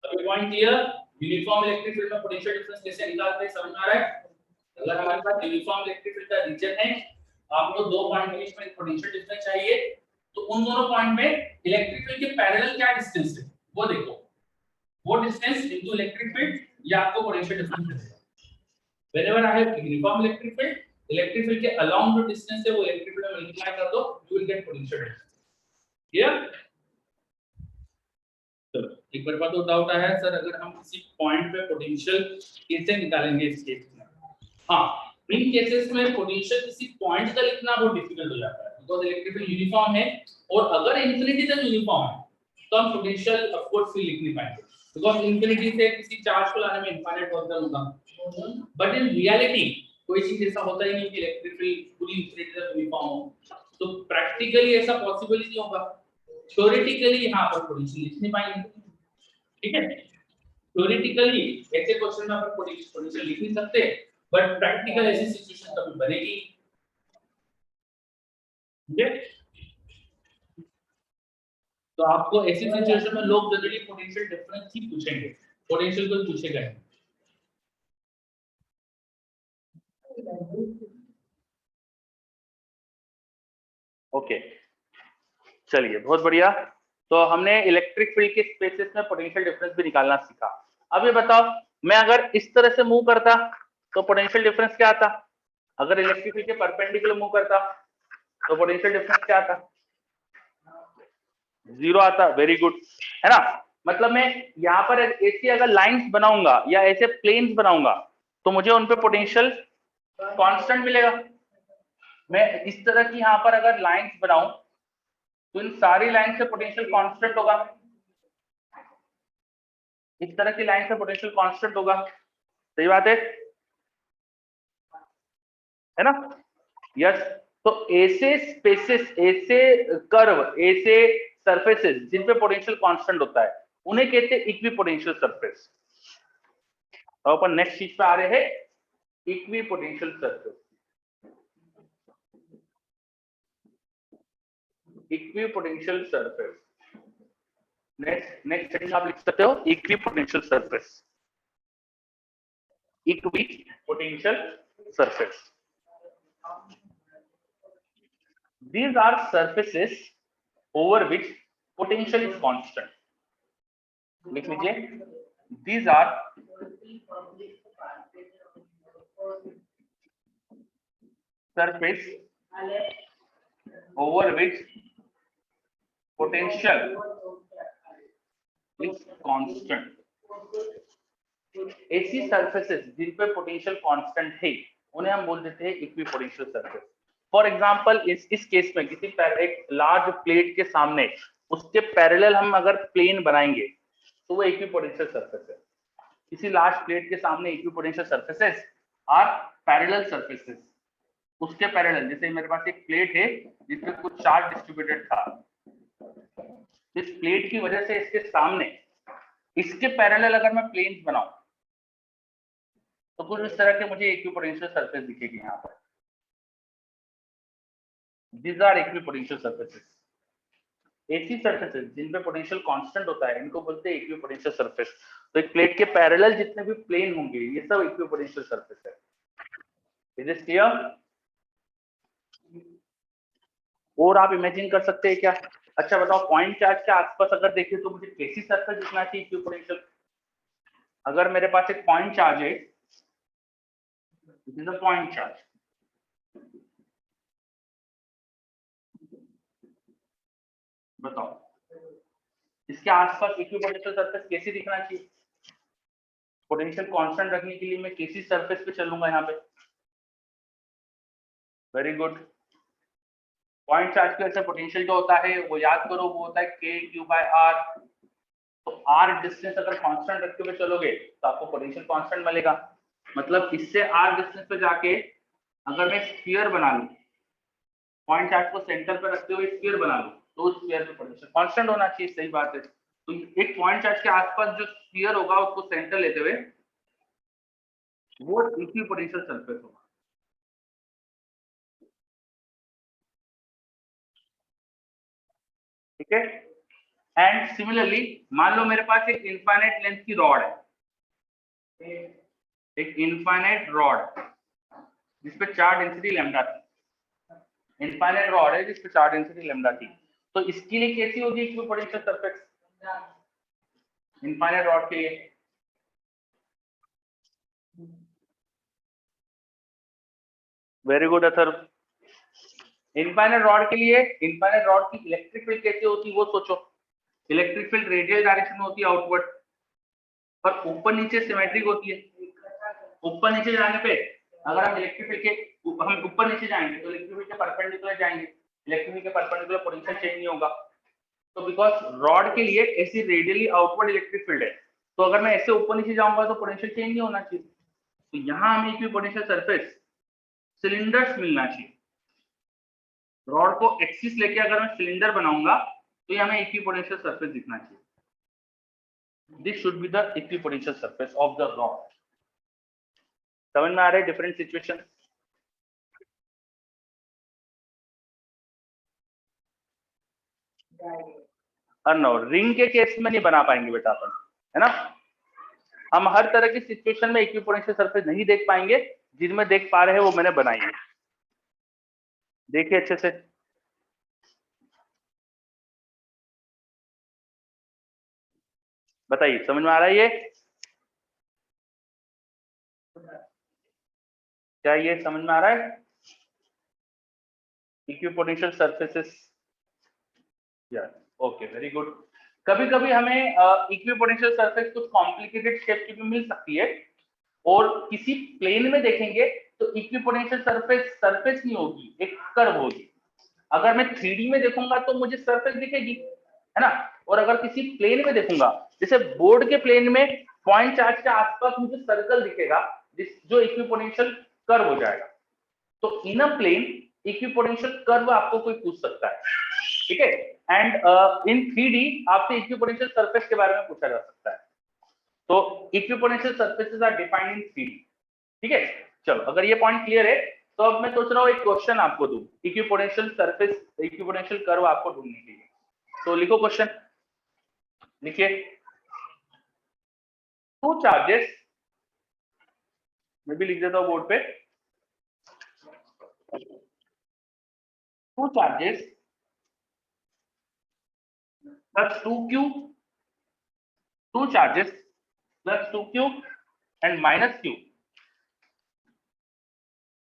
Speaker 2: अभी point clear? Uniform electric field में पोटेंशियल डिफरेंस कैसे निकालते हैं समझ में आ रहा है? अगर हमारे पास यूनिफॉर्म इलेक्ट्रिक फील्ड का रीजन है, आपको दो पॉइंट के बीच में पोटेंशियल डिफरेंस चाहिए, तो उन दोनों पॉइंट में इलेक्ट्रिक फील्ड के पैरेलल क्या डिस्टेंस है वो देखो, वो डिस्टेंस इनटू इलेक्ट्रिक फील्ड ये आपको पोटेंशियल डिफरेंस देगा। Whenever I have uniform electric field, electric field के along जो डिस्टेंस है वो इलेक्ट्रिक फील्ड में मल्टीप्लाई कर दो, you will get potential difference। Clear? चलो एक बार बात और डाउट आया है सर, अगर हम किसी पॉइंट पे पोटेंशियल कैसे निकालेंगे इस केस में? हां, इन केसेस में पोटेंशियल किसी पॉइंट का लिखना बहुत डिफिकल्ट हो जाता है, बिकॉज़ इलेक्ट्रिक फील्ड यूनिफॉर्म है, और अगर इंफिनिटी तक यूनिफॉर्म है तो हम पोटेंशियल ऑफ कोर्स फील्ड लिख नहीं पाएंगे, बिकॉज़ इंफिनिटी से किसी चार्ज को लाने में इनफाइनाइट वर्क डन होगा। बट इन रियलिटी कोई चीज ऐसा होता ही नहीं कि इलेक्ट्रिक फील्ड पूरी इंफिनिटी तक यूनिफॉर्म हो, तो प्रैक्टिकली ऐसा पॉसिबल ही नहीं होगा। थ्योरेटिकली यहां पर पोटेंशियल लिख नहीं पाएंगे, ठीक है। थ्योरेटिकली ऐसे क्वेश्चन में अपन पोटेंशियल लिख नहीं सकते, बट प्रैक्टिकल ऐसी सिचुएशन कभी बनेगी, ठीक है। तो आपको ऐसी सिचुएशन में लोग जनरली पोटेंशियल डिफरेंस ही पूछेंगे, पोटेंशियल कोई पूछेगा नहीं। ओके चलिए बहुत बढ़िया। तो हमने इलेक्ट्रिक फील्ड के स्पेसेस में पोटेंशियल डिफरेंस भी निकालना सीखा। अब ये बताओ मैं अगर इस तरह से मूव करता तो पोटेंशियल डिफरेंस क्या आता? अगर इलेक्ट्रिक फील्ड के परपेंडिकुलर मूव करता तो पोटेंशियल डिफरेंस क्या आता? 0 आता। वेरी गुड, है ना। मतलब मैं यहाँ पर ऐसी अगर लाइंस बनाऊंगा या ऐसे प्लेन्स बनाऊंगा तो मुझे उन पे पोटेंशियल कांस्टेंट मिलेगा। मैं इस तरह की यहाँ पर अगर लाइंस बनाऊं तो इन सारी लाइन से पोटेंशियल कांस्टेंट होगा। इस तरह की लाइन से पोटेंशियल कांस्टेंट होगा। सही बात है ना? यस। तो ऐसे स्पेसेस, ऐसे कर्व, ऐसे सरफेसेस जिन पे पोटेंशियल कांस्टेंट होता है उन्हें कहते हैं इक्विपोटेंशियल सरफेस। तो अपन नेक्स्ट चीज पे आ रहे हैं, equipotential surface. Equipotential surface, next setting आप लिख सकते हो equipotential surface. Equipotential surface, these are surfaces over which potential is constant. लिख लीजिए, these are surface over which potential is constant. ऐसी सरफेसेस जिन पे पोटेंशियल कांस्टेंट है उन्हें हम बोल देते हैं इक्विपोटेंशियल सरफेस। फॉर एग्जांपल इस केस में किसी एक लार्ज प्लेट के सामने उसके पैरेलल हम अगर प्लेन बनाएंगे तो वो इक्विपोटेंशियल सरफेस है। किसी लार्ज प्लेट के सामने equipotential surfaces are parallel surfaces. उसके पैरेलल, जैसे मेरे पास एक प्लेट है जिसमें कुछ चार्ज डिस्ट्रीब्यूटेड था, इस प्लेट की वजह से इसके सामने इसके पैरेलल अगर मैं प्लेन्स बनाऊं तो कुछ इस तरह के मुझे इक्विपोटेंशियल सरफेस दिखेगी यहाँ पर। These are equipotential surfaces. ऐसी सरफेसेस जिन पे पोटेंशियल कांस्टेंट होता है इनको बोलते हैं इक्विपोटेंशियल सरफेस। तो एक प्लेट के पैरेलल जितने भी प्लेन होंगे ये सब इक्विपोटेंशियल सरफेस है। Is it clear? और आप इमेजिन कर सकते हैं क्या? अच्छा बताओ, पॉइंट चार्ज के आसपास अगर देखें तो मुझे कैसी सरफेस दिखना चाहिए इक्विपोटेंशियल? अगर मेरे पास एक पॉइंट चार्ज है, this is a point charge, बताओ इसके आसपास इक्विपोटेंशियल सरफेस कैसी दिखना चाहिए? पोटेंशियल कांस्टेंट रखने के लिए मैं कैसी सरफेस पे चलूंगा यहाँ पे? Very good. पॉइंट चार्ज के वजह से पोटेंशियल जो होता है वो याद करो, वो होता है के क्यू बाय आर। तो आर डिस्टेंस अगर कांस्टेंट रखते हुए चलोगे तो आपको पोटेंशियल कांस्टेंट मिलेगा। मतलब इससे आर डिस्टेंस पे जाके अगर मैं स्फीयर बना लूं, पॉइंट चार्ज को सेंटर पे रखते हुए स्फीयर बना लूं तो उस स्फीयर पे पोटेंशियल कांस्टेंट होना चाहिए। सही बात है। तो एक पॉइंट चार्ज के आसपास जो स्फीयर होगा उसको सेंटर लेते हुए वो इक्विपोटेंशियल सरफेस होगा। ठीक है। एंड सिमिलरली मान लो मेरे पास एक इनफाइनाइट लेंथ की रॉड है, एक इनफाइनाइट रॉड जिसपे चार्ज डेंसिटी लैम्डा थी। इनफाइनाइट रॉड है जिसपे चार्ज डेंसिटी लैम्डा थी, तो इसके लिए कैसी होगी इक्विपोटेंशियल सरफेस इनफाइनाइट रॉड के लिए? Very good Athar. Infinite rod के लिए, इनफाइनाइट रॉड की इलेक्ट्रिक फील्ड कैसे होती है वो सोचो। इलेक्ट्रिक फील्ड रेडियल डायरेक्शन में होती है आउटवर्ड, पर ऊपर नीचे सिमेट्रिक होती है। ऊपर नीचे जाने पे अगर हम इलेक्ट्रिक फील्ड के हम ऊपर नीचे जाएंगे तो इलेक्ट्रिक फील्ड के परपेंडिकुलर जाएंगे, इलेक्ट्रिक फील्ड के परपेंडिकुलर पोटेंशियल चेंज नहीं होगा। तो बिकॉज रॉड के लिए ऐसी रेडियली आउटवर्ड इलेक्ट्रिक फील्ड है, तो अगर मैं ऐसे ऊपर नीचे जाऊंगा तो पोटेंशियल चेंज नहीं होना चाहिए। तो यहाँ हमें इक्विपोटेंशियल सरफेस सिलिंडर्स मिलना चाहिए। रॉड को एक्सिस लेके अगर मैं सिलेंडर बनाऊंगा तो ये हमें इक्विपोटेंशियल सरफेस दिखना चाहिए। This should be the equipotential surface of the rod. समझ में आ रहा है डिफरेंट सिचुएशन?
Speaker 4: अननोन। रिंग के केस में नहीं बना पाएंगे बेटा अपन, है ना। हम हर तरह की सिचुएशन में इक्विपोटेंशियल सरफेस नहीं देख पाएंगे, जिनमें देख पा रहे हैं वो मैंने बनाई है। देखिए अच्छे से, बताइए समझ में आ रहा है ये? क्या ये समझ में आ रहा है? इक्विपोटेंशियल सरफेसेस, यार ओके वेरी गुड। कभी कभी हमें इक्विपोटेंशियल सरफेस कुछ कॉम्प्लिकेटेड शेप की भी मिल सकती है, और किसी प्लेन में देखेंगे तो इक्विपोटेंशियल सरफेस सरफेस नहीं होगी, एक कर्व होगी। अगर मैं 3D में देखूंगा तो मुझे सरफेस दिखेगी, है ना। और अगर किसी प्लेन में देखूंगा, जैसे बोर्ड के प्लेन में पॉइंट चार्ज के आसपास मुझे सर्कल दिखेगा, जो इक्विपोटेंशियल कर्व हो जाएगा। तो इन अ प्लेन इक्विपोटेंशियल कर्व आपको कोई पूछ सकता है, ठीक है। एंड इन 3D आपसे इक्विपोटेंशियल सरफेस के बारे में पूछा जा सकता है। तो equipotential surfaces are defined in 3D, ठीक है। चलो, अगर ये पॉइंट क्लियर है तो अब मैं सोच रहा हूँ एक क्वेश्चन आपको दूं, इक्विपोटेंशियल सरफेस, इक्विपोटेंशियल कर्व आपको ढूंढने के लिए। तो लिखो क्वेश्चन, लिखिए। टू चार्जेस, मैं भी लिख देता हूँ बोर्ड पे। Two charges plus 2q, two charges plus 2q and minus q,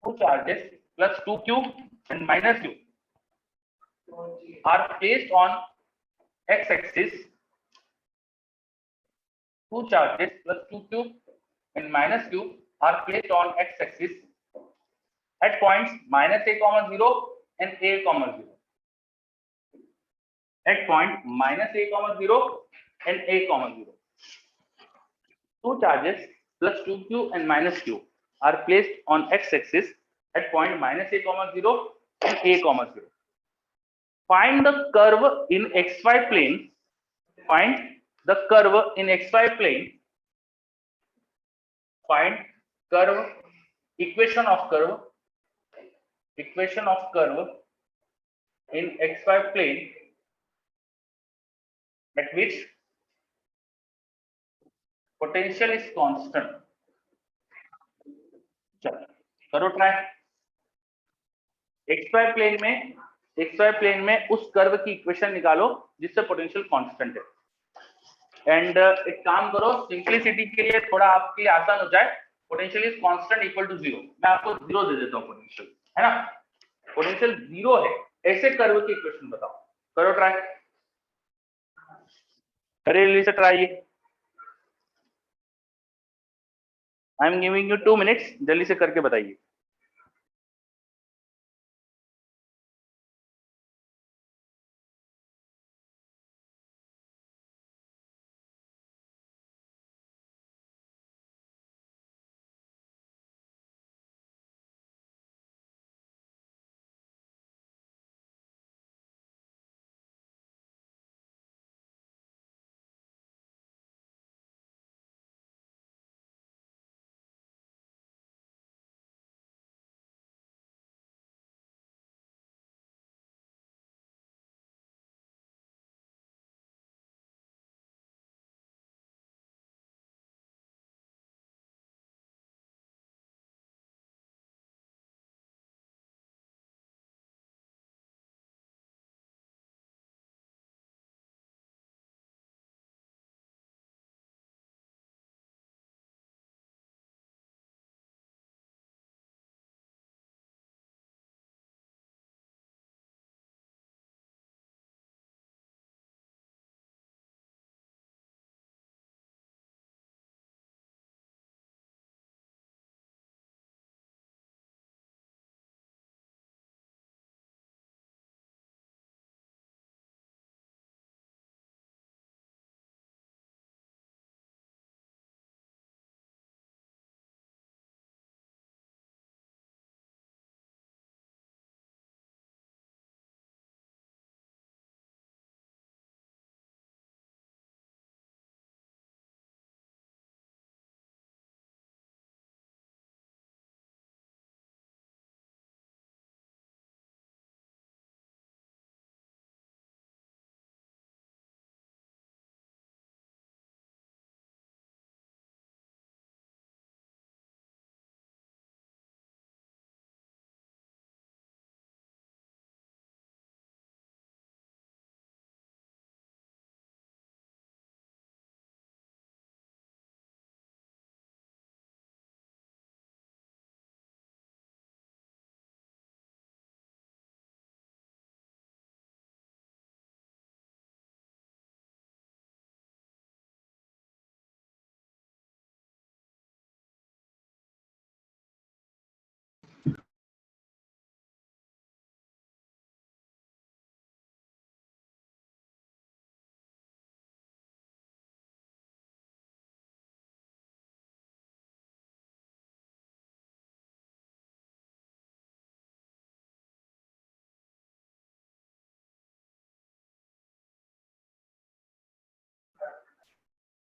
Speaker 4: two charges plus 2q and minus q are placed on x-axis. Two charges plus 2q and minus q are placed on x-axis at points minus a comma 0 and a comma 0. At point minus a comma 0 and a comma 0. Two charges plus 2q and minus q are placed on x-axis at point minus a comma 0 and a comma 0. Find the curve in xy plane. Find the curve in xy plane. Find curve, equation of curve in xy plane at which potential is constant. चलो करो try. xy plane में उस curve की equation निकालो जिससे potential constant है। And एक काम करो, सिंपलिसिटी के लिए थोड़ा आपके लिए आसान हो जाए, potential is constant equal to 0, मैं आपको 0 दे देता हूं पोटेंशियल, है ना। पोटेंशियल 0 है, ऐसे कर्व की इक्वेशन बताओ। करो ट्राई, करिए से try. I am giving you 2 minutes, जल्दी से करके बताइए।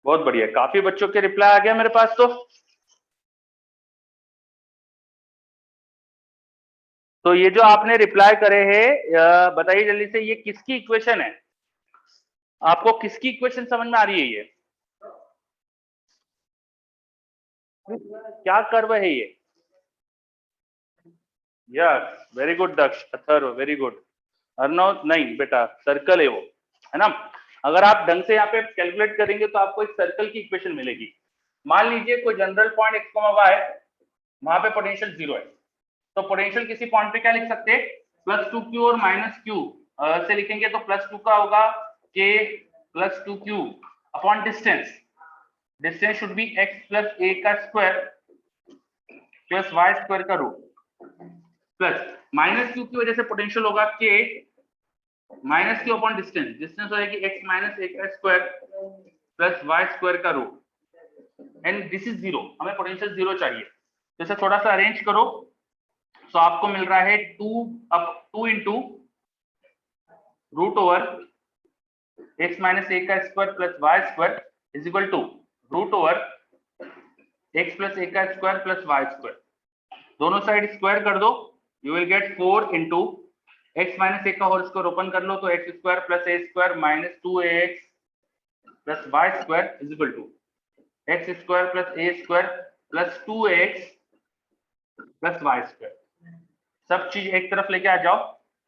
Speaker 4: बहुत बढ़िया, काफी बच्चों के रिप्लाई आ गया मेरे पास। तो ये जो आपने रिप्लाई करे हैं, बताइए जल्दी से, ये किसकी इक्वेशन है? आपको किसकी इक्वेशन समझ में आ रही है? ये क्या कर्व है ये? यस, वेरी गुड दक्ष, अथर्व, वेरी गुड। अर्नव नहीं बेटा, सर्कल है वो, है ना। अगर आप ढंग से यहाँ पे कैलकुलेट करेंगे तो आपको एक सर्कल की इक्वेशन मिलेगी। मान लीजिए कोई जनरल पॉइंट x, y, वहां पे पोटेंशियल 0 है, तो पोटेंशियल किसी पॉइंट पे क्या लिख सकते हैं? +2q और -q से लिखेंगे तो +2 का होगा k +2q upon distance. Distance should be x + a का स्क्वायर प्लस y स्क्वायर का रूट, प्लस -q की वजह से पोटेंशियल होगा k -q upon distance. Distance हो जाएगी x - a का स्क्वायर प्लस y स्क्वायर का रूट, एंड दिस इज 0। हमें पोटेंशियल 0 चाहिए, तो इसे थोड़ा सा अरेंज करो। तो आपको मिल रहा है 2 into root over x - a का square plus y square is equal to root over x + a का स्क्वायर प्लस y स्क्वायर। दोनों साइड स्क्वायर कर दो, you will get 4 into x - a का होल स्क्वायर ओपन कर लो तो x square plus a square minus 2ax plus y square is equal to x square plus a square plus 2ax plus y square. सब चीज एक तरफ लेके आ जाओ,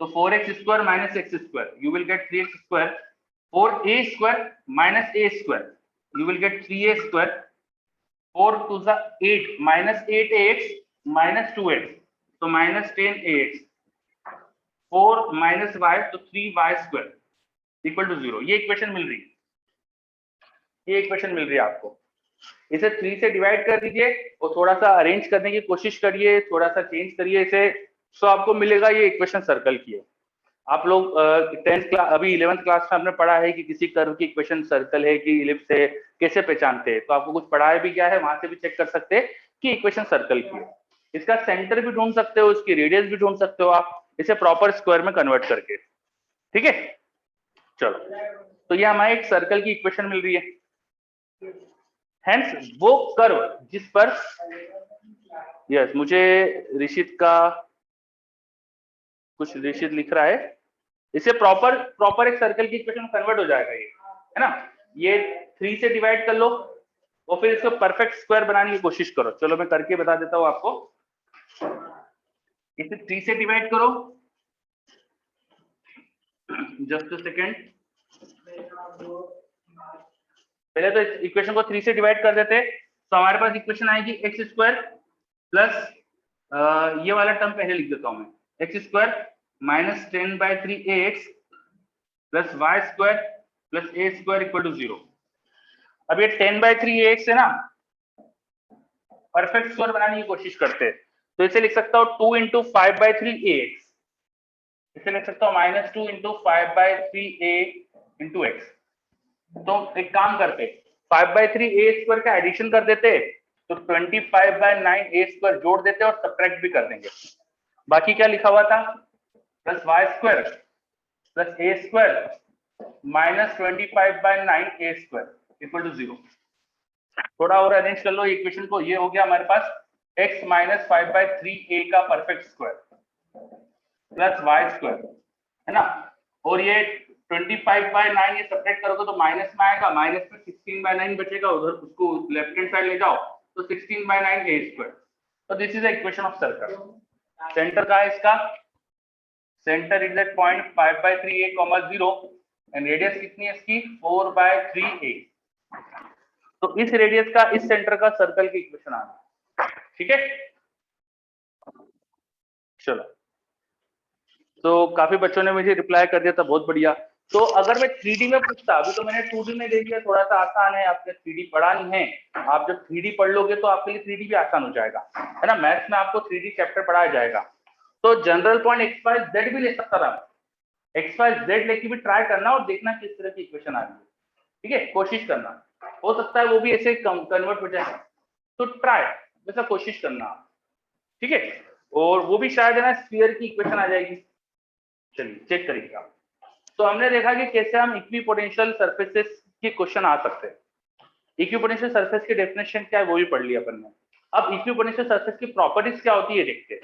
Speaker 4: तो 4x square minus x square you will gate 3x square, 4a square minus a square you will gate 3a square, 4 2 8 minus 8ax minus 2x तो minus 10ax, 4 minus y तो 3y square equal to 0। ये equation मिल रही है, ये equation मिल रही है आपको। इसे 3 से डिवाइड कर दीजिए और थोड़ा सा अरेंज करने की कोशिश करिए, थोड़ा सा चेंज करिए इसे, तो आपको मिलेगा ये इक्वेशन सर्कल की है। आप लोग 10th क्लास अभी 11th क्लास में आपने पढ़ा है कि किसी कर्व की इक्वेशन सर्कल है कि इलिप्स है, कैसे पहचानते हैं। तो आपको कुछ पढ़ाया भी क्या है, वहां से भी चेक कर सकते हैं कि इक्वेशन सर्कल की है। इसका सेंटर भी ढूंढ सकते हो, इसकी रेडियस भी ढूंढ सकते हो आप, इसे प्रॉपर स्क्वायर में कन्वर्ट करके। ठीक है, चलो, तो ये हमारे एक सर्कल की इक्वेशन मिल रही है। हेंस वो कर्व जिस पर, यस मुझे ऋषित का कुछ ऋषित लिख रहा है, इसे प्रॉपर एक सर्कल की इक्वेशन में कन्वर्ट हो जाएगा ये, है ना। ये 3 से डिवाइड कर लो और फिर इसको परफेक्ट स्क्वायर बनाने की कोशिश करो। चलो मैं करके बता देता हूं आपको। इसे 3 से डिवाइड करो, जस्ट अ सेकेंड। पहले तो इस इक्वेशन को 3 से डिवाइड कर देते, तो हमारे पास इक्वेशन आएगी x स्क्वायर प्लस ये वाला टर्म पहले लिख देता हूं मैं, x square minus 10/3ax plus y square plus a square equal to 0। अब ये 10/3ax है ना, परफेक्ट स्क्वायर बनाने की कोशिश करते हैं, तो इसे लिख सकता हूं 2 इंटू 5/3ax, इसे लिख सकता हूं minus 2 into 5/3a into x। तो एक काम करते, 5/3a स्क्वायर का एडिशन कर देते, तो 25/9a स्क्वायर जोड़ देते और सब्ट्रैक्ट भी कर देंगे। बाकी क्या लिखा हुआ था, plus y square plus a square minus 25/9a square equal to 0। थोड़ा और अरेंज कर लो इक्वेशन को, ये हो गया हमारे पास x माइनस 5/3a का perfect square plus y square, है ना। और ये 25/9 ये सब्ट्रैक्ट करोगे तो माइनस में आएगा, माइनस में 16/9 बचेगा, उधर उसको लेफ्ट हैंड साइड ले जाओ तो 16/9a स्क्वायर। तो this is the equation of circle. Centre का है इसका, centre is at point 5/3a, 0 and radius कितनी है इसकी, 4/3a। तो इस रेडियस का इस सेंटर का सर्कल की इक्वेशन आना, ठीक है। चलो, तो काफी बच्चों ने मुझे रिप्लाई कर दिया था, बहुत बढ़िया। तो अगर मैं 3D में पूछता, अभी तो मैंने 2D में देख लिया, थोड़ा सा आसान है, आपने 3D पढ़ा नहीं है, आप जब 3D पढ़ लोगे तो आपके लिए 3D भी आसान हो जाएगा, है ना। मैथ्स में आपको 3D चैप्टर पढ़ाया जाएगा, तो general point x y z भी ले सकता था, एक्स वाई जेड लेके भी ट्राई करना और देखना किस तरह की इक्वेशन आ रही है, ठीक है, कोशिश करना, हो सकता है वो भी ऐसे कन्वर्ट हो जाए, तो ट्राई वैसा कोशिश करना, ठीक है। और वो भी शायद है ना स्फीयर की इक्वेशन आ जाएगी, चलिए चेक करिएगा। तो हमने देखा कि कैसे हम इक्विपोटेंशियल सरफेसेस के क्वेश्चन आ सकते हैं। इक्विपोटेंशियल सरफेस की डेफिनेशन क्या है वो भी पढ़ लिया अपन ने। अब इक्विपोटेंशियल सरफेस की प्रॉपर्टीज क्या होती है देखते हैं।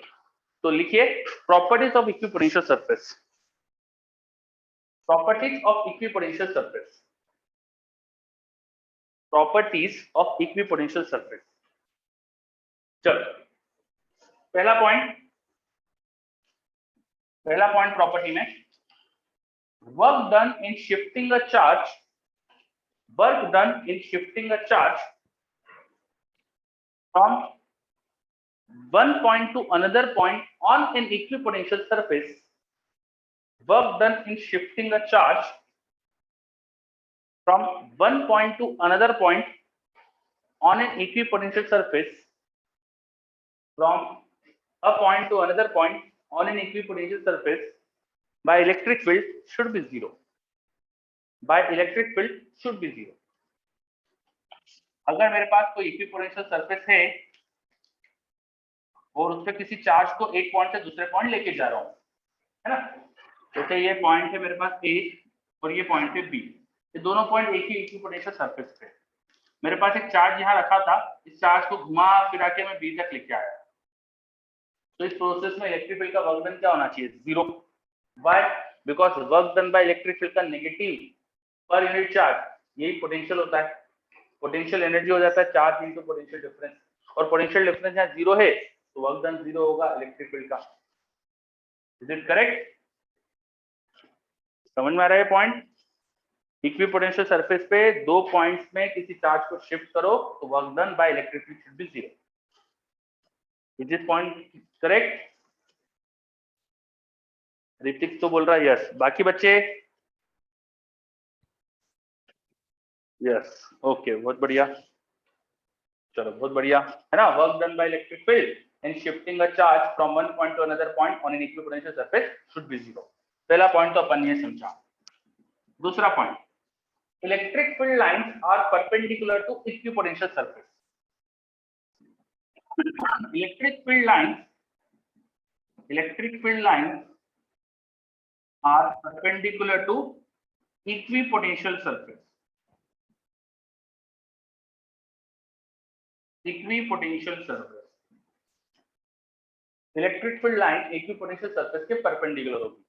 Speaker 4: तो लिखिए properties of equipotential surface. Properties of equipotential surface. Properties of equipotential surface. चलो पहला पॉइंट प्रॉपर्टी में, work done in shifting a charge, work done in shifting a charge from one point to another point on an equipotential surface, work done in shifting a charge from one point to another point on an equipotential surface, from a point to another point on an equipotential surface by electric field should be zero. By electric field should be zero. अगर मेरे पास कोई equipotential surface है और उस पर किसी charge को एक पॉइंट से दूसरे पॉइंट लेके जा रहा हूं, है ना, जैसे ये पॉइंट है मेरे पास ए और ये पॉइंट है बी, ये दोनों पॉइंट एक ही इक्विपोटेंशियल सरफेस पे, मेरे पास एक चार्ज यहाँ रखा था, इस चार्ज को घुमा फिरा के मैं बी तक लेके आया, तो इस प्रोसेस में इलेक्ट्रिक फील्ड का वर्क डन क्या होना चाहिए? Zero. Why? Because work done by electric field का नेगेटिव पर यूनिट चार्ज यही पोटेंशियल होता है, पोटेंशियल एनर्जी हो जाता है चार्ज इनटू पोटेंशियल डिफरेंस, और पोटेंशियल डिफरेंस यहाँ जीरो है तो वर्क डन जीरो होगा इलेक्ट्रिक फील्ड का। Is it correct? समझ में आ रहा है पॉइंट? इक्विपोटेंशियल सरफेस पे दो पॉइंट्स में किसी चार्ज को शिफ्ट करो तो work done by electric field should be zero. Is this point correct? Hrithik तो बोल रहा है यस, बाकी बच्चे यस, ओके, बहुत बढ़िया, चलो बहुत बढ़िया है ना। Work done by electric field in shifting a charge from one point to another point on an equipotential surface should be zero. पहला पॉइंट तो अपन ये समझा। दूसरा point, electric field lines are perpendicular to equipotential surface. Electric field lines are perpendicular to equipotential surface. Equipotential surface, electric field line equipotential surface के perpendicular होगी।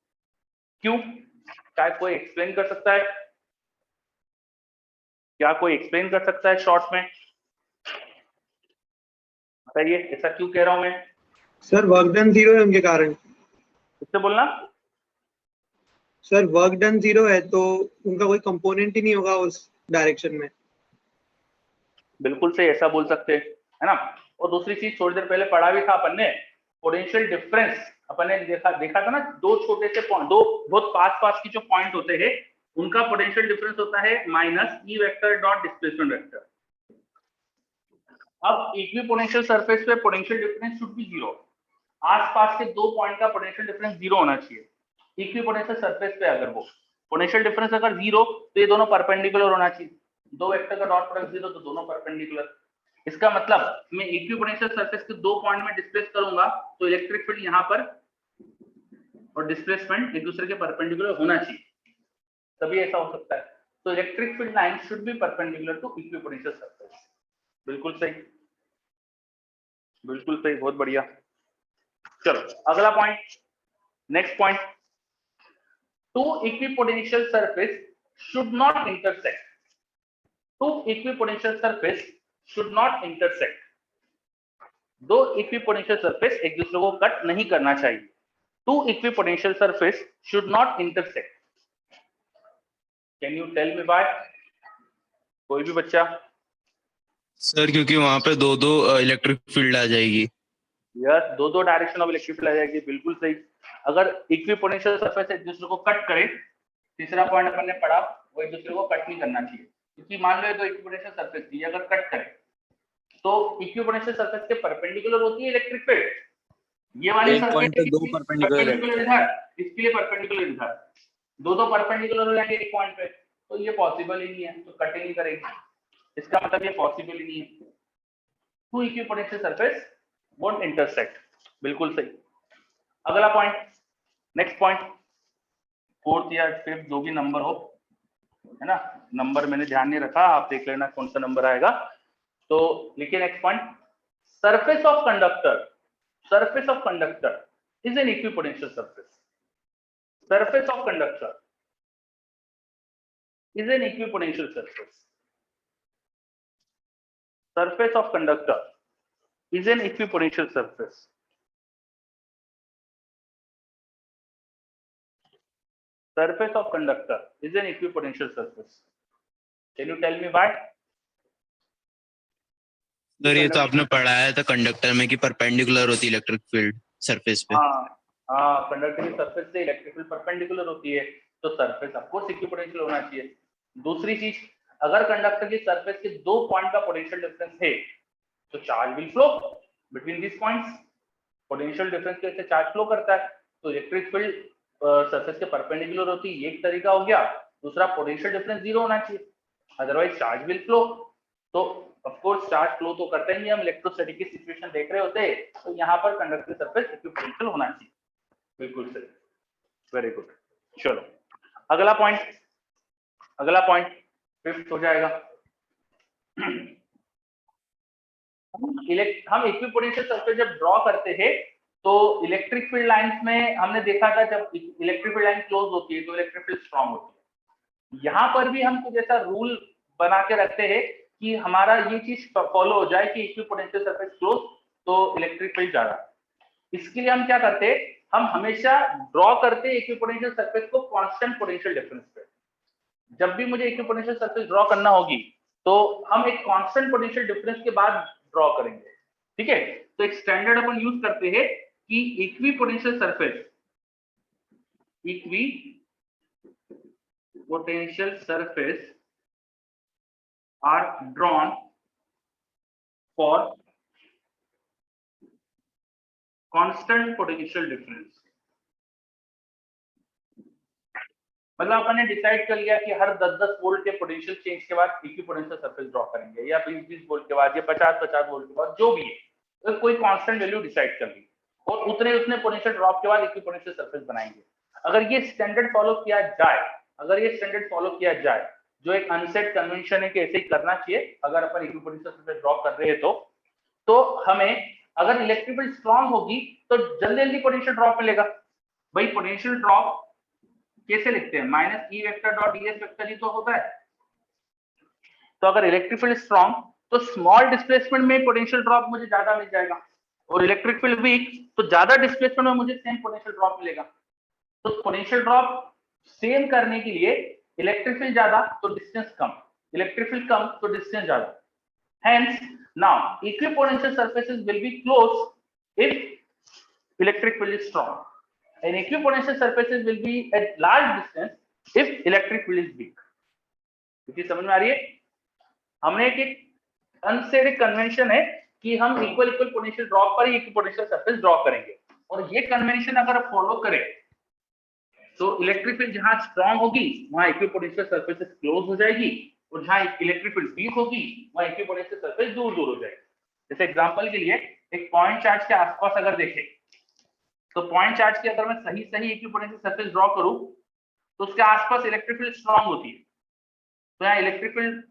Speaker 4: क्यों? क्या कोई एक्सप्लेन कर सकता है? क्या कोई एक्सप्लेन कर सकता है शॉर्ट में? बताइए, ऐसा क्यों कह रहा हूं मैं?
Speaker 5: सर वर्क डन जीरो है उनके कारण।
Speaker 4: किससे बोलना?
Speaker 5: सर वर्क डन जीरो है तो उनका कोई कंपोनेंट ही नहीं होगा उस डायरेक्शन में।
Speaker 4: बिल्कुल सही, ऐसा बोल सकते हैं, है ना। और दूसरी चीज थोड़ी देर पहले पढ़ा भी था अपन ने, पोटेंशियल डिफरेंस अपन ने देखा था ना, दो छोटे से पॉइंट, दो बहुत पास की जो पॉइंट होते हैं उनका पोटेंशियल डिफरेंस होता है minus E vector dot displacement vector. अब इक्विपोटेंशियल सरफेस पे potential difference should be zero. आसपास के दो पॉइंट का पोटेंशियल डिफरेंस जीरो होना चाहिए। इक्विपोटेंशियल सरफेस पे अगर वो पोटेंशियल डिफरेंस अगर जीरो तो ये दोनों परपेंडिकुलर होना चाहिए। दो वेक्टर का डॉट प्रोडक्ट जीरो तो दोनों परपेंडिकुलर। इसका मतलब मैं इक्विपोटेंशियल सरफेस के दो पॉइंट में डिस्प्लेस करूंगा तो इलेक्ट्रिक फील्ड यहाँ पर और डिस्प्लेसमेंट एक दूसरे के परपेंडिकुलर होना चाहिए, तभी ऐसा हो सकता है। तो electric field line should be perpendicular to equipotential surface. बिल्कुल सही, बिल्कुल सही, बहुत बढ़िया। चलो अगला point, next point, two equipotential surface should not intersect. Two equipotential surface should not intersect. दो इक्विपोटेंशियल सरफेस एक दूसरे को कट नहीं करना चाहिए। Two equipotential surface should not intersect. Can you tell me why? कोई भी बच्चा?
Speaker 6: सर क्योंकि वहां पे दो दो इलेक्ट्रिक फील्ड आ जाएगी।
Speaker 4: यस, दो डायरेक्शन ऑफ इलेक्ट्रिक फील्ड आ जाएगी, बिल्कुल सही। अगर इक्विपोटेंशियल सरफेस एक दूसरे को कट करे, तीसरा पॉइंट अपन ने पढ़ा, वो एक दूसरे को कट नहीं करना चाहिए, क्योंकि मान लो तो इक्विपोटेंशियल सरफेस थी, अगर कट करे तो इक्विपोटेंशियल सरफेस के परपेंडिकुलर होती है इलेक्ट्रिक फील्ड। ये वाली सरफेस
Speaker 6: दो परपेंडिकुलर
Speaker 4: इधर, इसके लिए परपेंडिकुलर इधर, दो परपेंडिकुलर हो जाएंगे एक पॉइंट पे, तो ये पॉसिबल ही नहीं है, तो कट ही नहीं करेगी। इसका मतलब ये पॉसिबल ही नहीं है। Two equipotential surface won't intersect, बिल्कुल सही। अगला पॉइंट, नेक्स्ट पॉइंट, फोर्थ या फिफ्थ जो भी नंबर हो, है ना, नंबर मैंने ध्यान नहीं रखा, आप देख लेना कौन सा नंबर आएगा। तो लिखिए next point, surface of conductor is an equipotential surface. Surface of conductor is an equipotential surface. Surface of conductor is an equipotential surface. Surface of conductor is an equipotential surface. Can you tell me why?
Speaker 6: Sir ये तो आपने पढ़ाया था conductor में कि perpendicular होती है electric field surface पे।
Speaker 4: हाँ, कंडक्टर की सरफेस से इलेक्ट्रिक फील्ड परपेंडिकुलर होती है, तो सरफेस ऑफ कोर्स इक्विपोटेंशियल होना चाहिए। दूसरी चीज, अगर कंडक्टर की सरफेस के दो पॉइंट का पोटेंशियल डिफरेंस है तो charge will flow between this points. Potential difference की वजह से चार्ज फ्लो करता है, तो इलेक्ट्रिक फील्ड सरफेस के परपेंडिकुलर होती है, ये एक तरीका हो गया। दूसरा, पोटेंशियल डिफरेंस जीरो होना चाहिए, अदरवाइज चार्ज विल फ्लो। तो ऑफ कोर्स चार्ज फ्लो तो करते ही, हम इलेक्ट्रोस्टैटिक की सिचुएशन देख रहे होते हैं, तो यहाँ पर कंडक्टर की सरफेस इक्विपोटेंशियल होना चाहिए। बिल्कुल सही, वेरी गुड। चलो अगला पॉइंट फिफ्थ हो जाएगा। हम इक्विपोटेंशियल सरफेस जब ड्रॉ करते हैं तो इलेक्ट्रिक फील्ड लाइंस में हमने देखा था, जब इलेक्ट्रिक फील्ड लाइन क्लोज होती है तो इलेक्ट्रिक फील्ड स्ट्रांग होती है। यहाँ पर भी हम कुछ ऐसा रूल बना के रखते हैं कि हमारा ये चीज फॉलो हो जाए कि इक्विपोटेंशियल सरफेस क्लोज तो इलेक्ट्रिक फील्ड ज्यादा। इसके लिए हम क्या करते हैं, हम हमेशा ड्रॉ करते हैं इक्विपोटेंशियल सरफेस को कांस्टेंट पोटेंशियल डिफरेंस पे। जब भी मुझे इक्विपोटेंशियल सरफेस ड्रॉ करना होगी तो हम एक कांस्टेंट पोटेंशियल डिफरेंस के बाद ड्रॉ करेंगे, ठीक है। तो एक स्टैंडर्ड अपन यूज करते हैं कि equipotential surface are drawn for constant potential difference. मतलब अपन ने डिसाइड कर लिया कि हर 10-10 वोल्ट के पोटेंशियल चेंज के बाद इक्विपोटेंशियल सरफेस ड्रॉ करेंगे, या 20-20 वोल्ट के बाद, या 50-50 वोल्ट के बाद, जो भी है, तो कोई कांस्टेंट वैल्यू डिसाइड कर ली और उतने पोटेंशियल ड्रॉप के बाद इक्विपोटेंशियल सरफेस बनाएंगे। अगर ये स्टैंडर्ड फॉलो किया जाए, जो एक अनसेट कन्वेंशन है कि ऐसे ही करना चाहिए अगर अपन इक्विपोटेंशियल सरफेस ड्रॉ कर रहे हैं तो हमें अगर इलेक्ट्रिक फील्ड स्ट्रांग होगी तो जल्दी पोटेंशियल ड्रॉप मिलेगा। भाई पोटेंशियल ड्रॉप कैसे लिखते हैं, minus E vector dot DS vector ही तो होता है। तो अगर इलेक्ट्रिक फील्ड स्ट्रांग तो स्मॉल डिस्प्लेसमेंट में पोटेंशियल ड्रॉप मुझे ज्यादा मिल जाएगा, और इलेक्ट्रिक फील्ड वीक तो ज्यादा डिस्प्लेसमेंट में मुझे सेम पोटेंशियल ड्रॉप मिलेगा। तो पोटेंशियल ड्रॉप सेम करने के लिए इलेक्ट्रिक फील्ड ज्यादा तो डिस्टेंस कम, इलेक्ट्रिक फील्ड कम तो डिस्टेंस ज्यादा। Hence, now equipotential surfaces will be closed if electric field is strong, and equipotential surfaces will be at large distance if electric field is weak. क्योंकि समझ में आ रही है, हमने एक अनसेड कन्वेंशन है कि हम इक्वल पोटेंशियल ड्रॉप पर ही इक्विपोटेंशियल सरफेस ड्रॉ करेंगे, और ये कन्वेंशन अगर फॉलो करें तो इलेक्ट्रिक फील्ड जहां स्ट्रांग होगी वहां इक्विपोटेंशियल सरफेसेस क्लोज हो जाएगी, और जहां इलेक्ट्रिक फील्ड वीक होगी वहां इक्विपोटेंशियल सरफेस दूर हो जाएगी। जैसे एग्जांपल के लिए एक पॉइंट चार्ज के आसपास अगर देखें, तो पॉइंट चार्ज की अगर मैं सही इक्विपोटेंशियल सरफेस ड्रॉ करूं तो उसके आसपास इलेक्ट्रिक फील्ड स्ट्रांग होती है, तो यहाँ electric field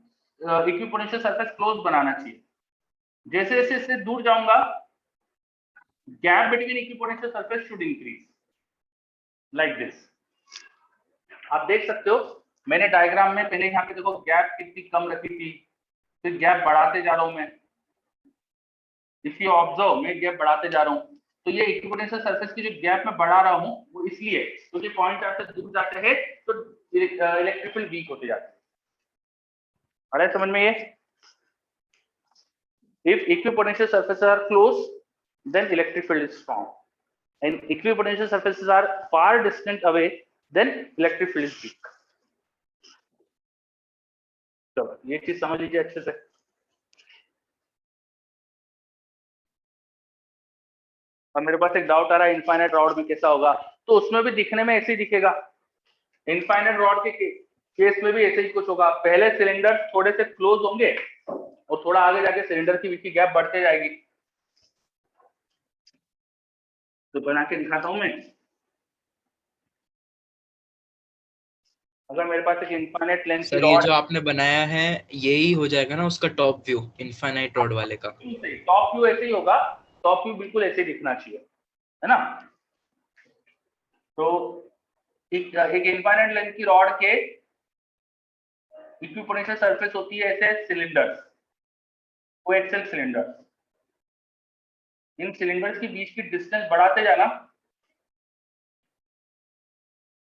Speaker 4: equipotential surface close बनाना चाहिए। जैसे जैसे इससे दूर जाऊंगा, gap between equipotential surface should increase like this. आप देख सकते हो, मैंने डायग्राम में पहले यहाँ पे देखो गैप कितनी कम रखी थी, फिर गैप बढ़ाते जा रहा हूं मैं। इफ यू ऑब्जर्व, मैं गैप बढ़ाते जा रहा हूं, तो ये इक्विपोटेंशियल सरफेस की जो गैप मैं बढ़ा रहा हूं वो इसलिए क्योंकि पॉइंट चार्ज से दूर जाते हैं तो इलेक्ट्रिक फील्ड वीक होते जाते हैं। अरे समझ में ये, if equipotential surfaces are close then electric field is strong, and equipotential surfaces are far distant away then electric field is weak. चलो ये चीज समझ लीजिए अच्छे से। और मेरे पास एक डाउट आ रहा है इनफाइनाइट रॉड में कैसा होगा, तो उसमें भी दिखने में ऐसे ही दिखेगा। इनफाइनाइट रॉड के केस में भी ऐसे ही कुछ होगा, पहले सिलेंडर थोड़े से क्लोज होंगे और थोड़ा आगे जाके सिलेंडर की बीच की गैप बढ़ते जाएगी। तो बना के दिखाता हूं मैं। अगर मेरे पास एक इनफाइनाइट लेंथ की
Speaker 7: सर ये
Speaker 4: रॉड,
Speaker 7: जो आपने बनाया है यही हो जाएगा ना उसका टॉप व्यू इनफाइनाइट रॉड वाले का?
Speaker 4: सही, टॉप व्यू ऐसे ही होगा, टॉप व्यू बिल्कुल ऐसे ही दिखना चाहिए, है ना। तो एक इनफाइनाइट लेंथ की रॉड के इक्विपोटेंशियल सरफेस होती है ऐसे सिलेंडर्स, कोएक्सियल सिलेंडर्स। इन सिलेंडर्स के बीच की डिस्टेंस बढ़ाते जाना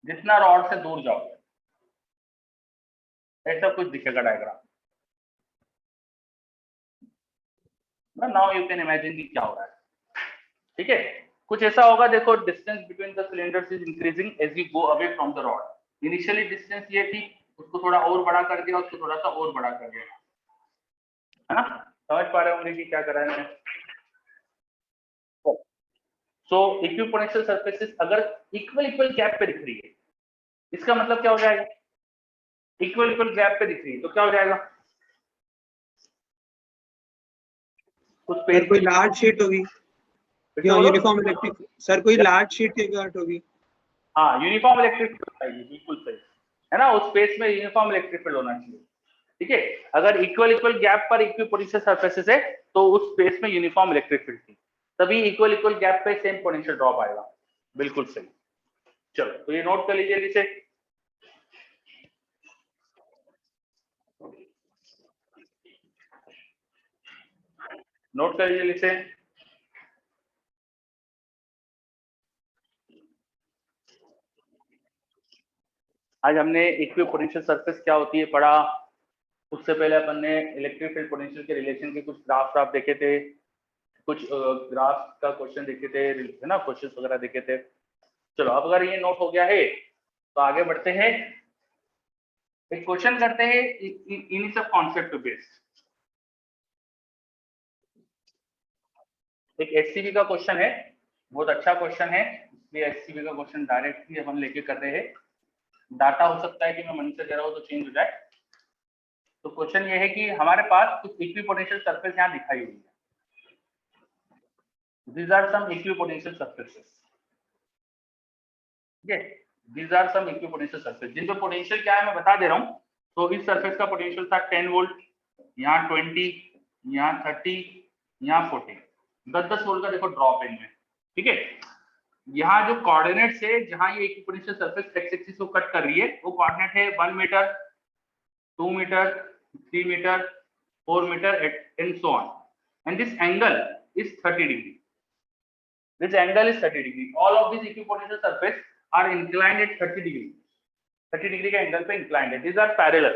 Speaker 4: जितना रॉड से दूर जाओ, ऐसा कुछ दिखेगा diagram. Now you can imagine कि क्या हो रहा है, ठीक है। कुछ ऐसा होगा, देखो distance between the cylinders is increasing as you go away from the rod. Initially distance ये थी, उसको थोड़ा और बड़ा कर दिया, उसको थोड़ा सा और बड़ा कर दिया, है ना। समझ पा रहे होंगे कि क्या कर रहा है। सो इक्विपोटेंशियल सरफेसेस अगर इक्वल इक्वल गैप पे दिख रही है, इसका मतलब क्या हो जाएगा, इक्वल इक्वल गैप पे दिख रही है तो क्या हो जाएगा, कुछ
Speaker 5: सर कोई लार्ज शीट होगी या यूनिफॉर्म इलेक्ट्रिक, सर कोई लार्ज शीट की गार्ड होगी।
Speaker 4: हाँ, यूनिफॉर्म इलेक्ट्रिक फील्ड आएगी, बिल्कुल सही, है ना। उस स्पेस में यूनिफॉर्म इलेक्ट्रिक फील्ड होना चाहिए, ठीक है। अगर इक्वल इक्वल गैप पर इक्विपोटेंशियल सरफेसेस है तो उस स्पेस में यूनिफॉर्म इलेक्ट्रिक फील्ड थी, तभी इक्वल इक्वल गैप पे सेम पोटेंशियल ड्रॉप आएगा, बिल्कुल सही। चलो तो ये नोट कर लीजिए इसे। नोट कर लीजिए इसे। आज हमने इक्विपोटेंशियल सरफेस क्या होती है पढ़ा। उससे पहले अपन ने इलेक्ट्रिक फील्ड पोटेंशियल के रिलेशन के कुछ ग्राफ देखे थे, कुछ ग्राफ का क्वेश्चन देखे थे, है ना, क्वेश्चंस वगैरह देखे थे। चलो अब अगर ये नोट हो गया है तो आगे बढ़ते हैं, एक क्वेश्चन करते हैं इन सब कॉन्सेप्ट बेस्ड। एक एचसीबी का क्वेश्चन है, बहुत अच्छा क्वेश्चन है, इसलिए एचसीबी का क्वेश्चन डायरेक्टली अपन लेके कर रहे हैं। डाटा हो सकता है कि मैं मन से दे रहा हूँ तो चेंज हो जाए। तो क्वेश्चन ये है कि हमारे पास कुछ इक्विपोटेंशियल सरफेस यहाँ दिखाई हुई है। These are some equipotential surfaces. ठीक है, these are some equipotential surfaces जिन पे पोटेंशियल क्या है मैं बता दे रहा हूँ। तो इस सरफेस का पोटेंशियल था 10 वोल्ट, यहाँ 20, यहाँ 30, यहाँ 40, 10-10 वोल्ट का देखो ड्रॉप है इनमें, ठीक है। यहाँ जो कोऑर्डिनेट्स है जहाँ ये इक्विपोटेंशियल सरफेस एक्स एक्सिस को कट कर रही है वो कोऑर्डिनेट है 1 metre, 2 metre, 3 metre, 4 metre and so on, and this angle is 30 degree. This angle is 30 degree. All of these equipotential surface are inclined at 30 degree. 30 degree के angle पे inclined है। These are parallel.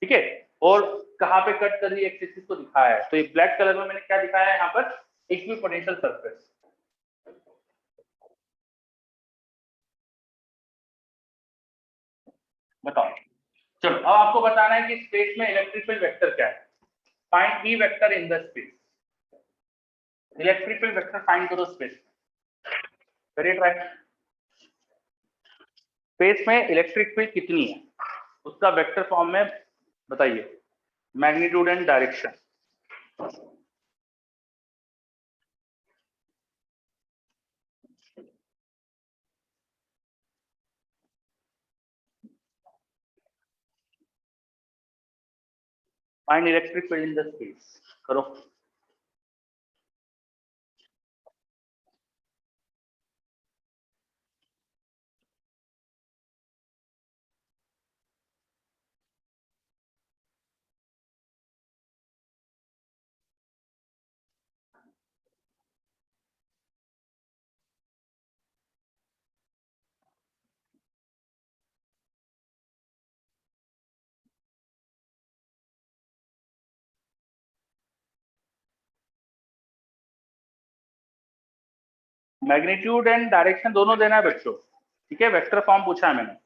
Speaker 4: ठीक है, और कहाँ पे cut कर रही है एक्सिस को दिखाया है। तो ये ब्लैक कलर में मैंने क्या दिखाया है यहाँ पर, इक्विपोटेंशियल सरफेस। बताओ, चलो अब आपको बताना है कि स्पेस में इलेक्ट्रिक फील्ड वेक्टर क्या है। Find E vector in the space. Electric field vector find करो स्पेस में, करिए ट्राई। स्पेस में इलेक्ट्रिक फील्ड कितनी है उसका वेक्टर फॉर्म में बताइए, magnitude and direction. Find electric field in the space करो। मैग्नीट्यूड एंड डायरेक्शन दोनों देना है बच्चों, ठीक है। वेक्टर फॉर्म पूछा है मैंने।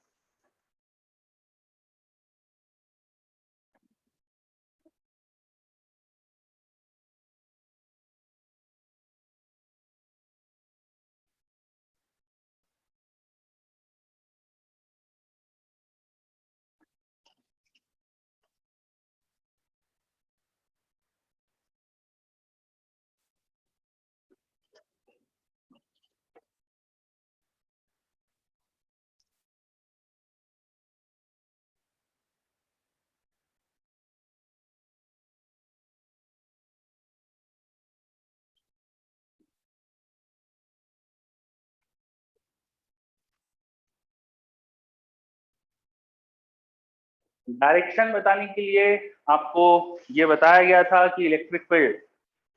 Speaker 4: डायरेक्शन बताने के लिए आपको ये बताया गया था कि इलेक्ट्रिक फील्ड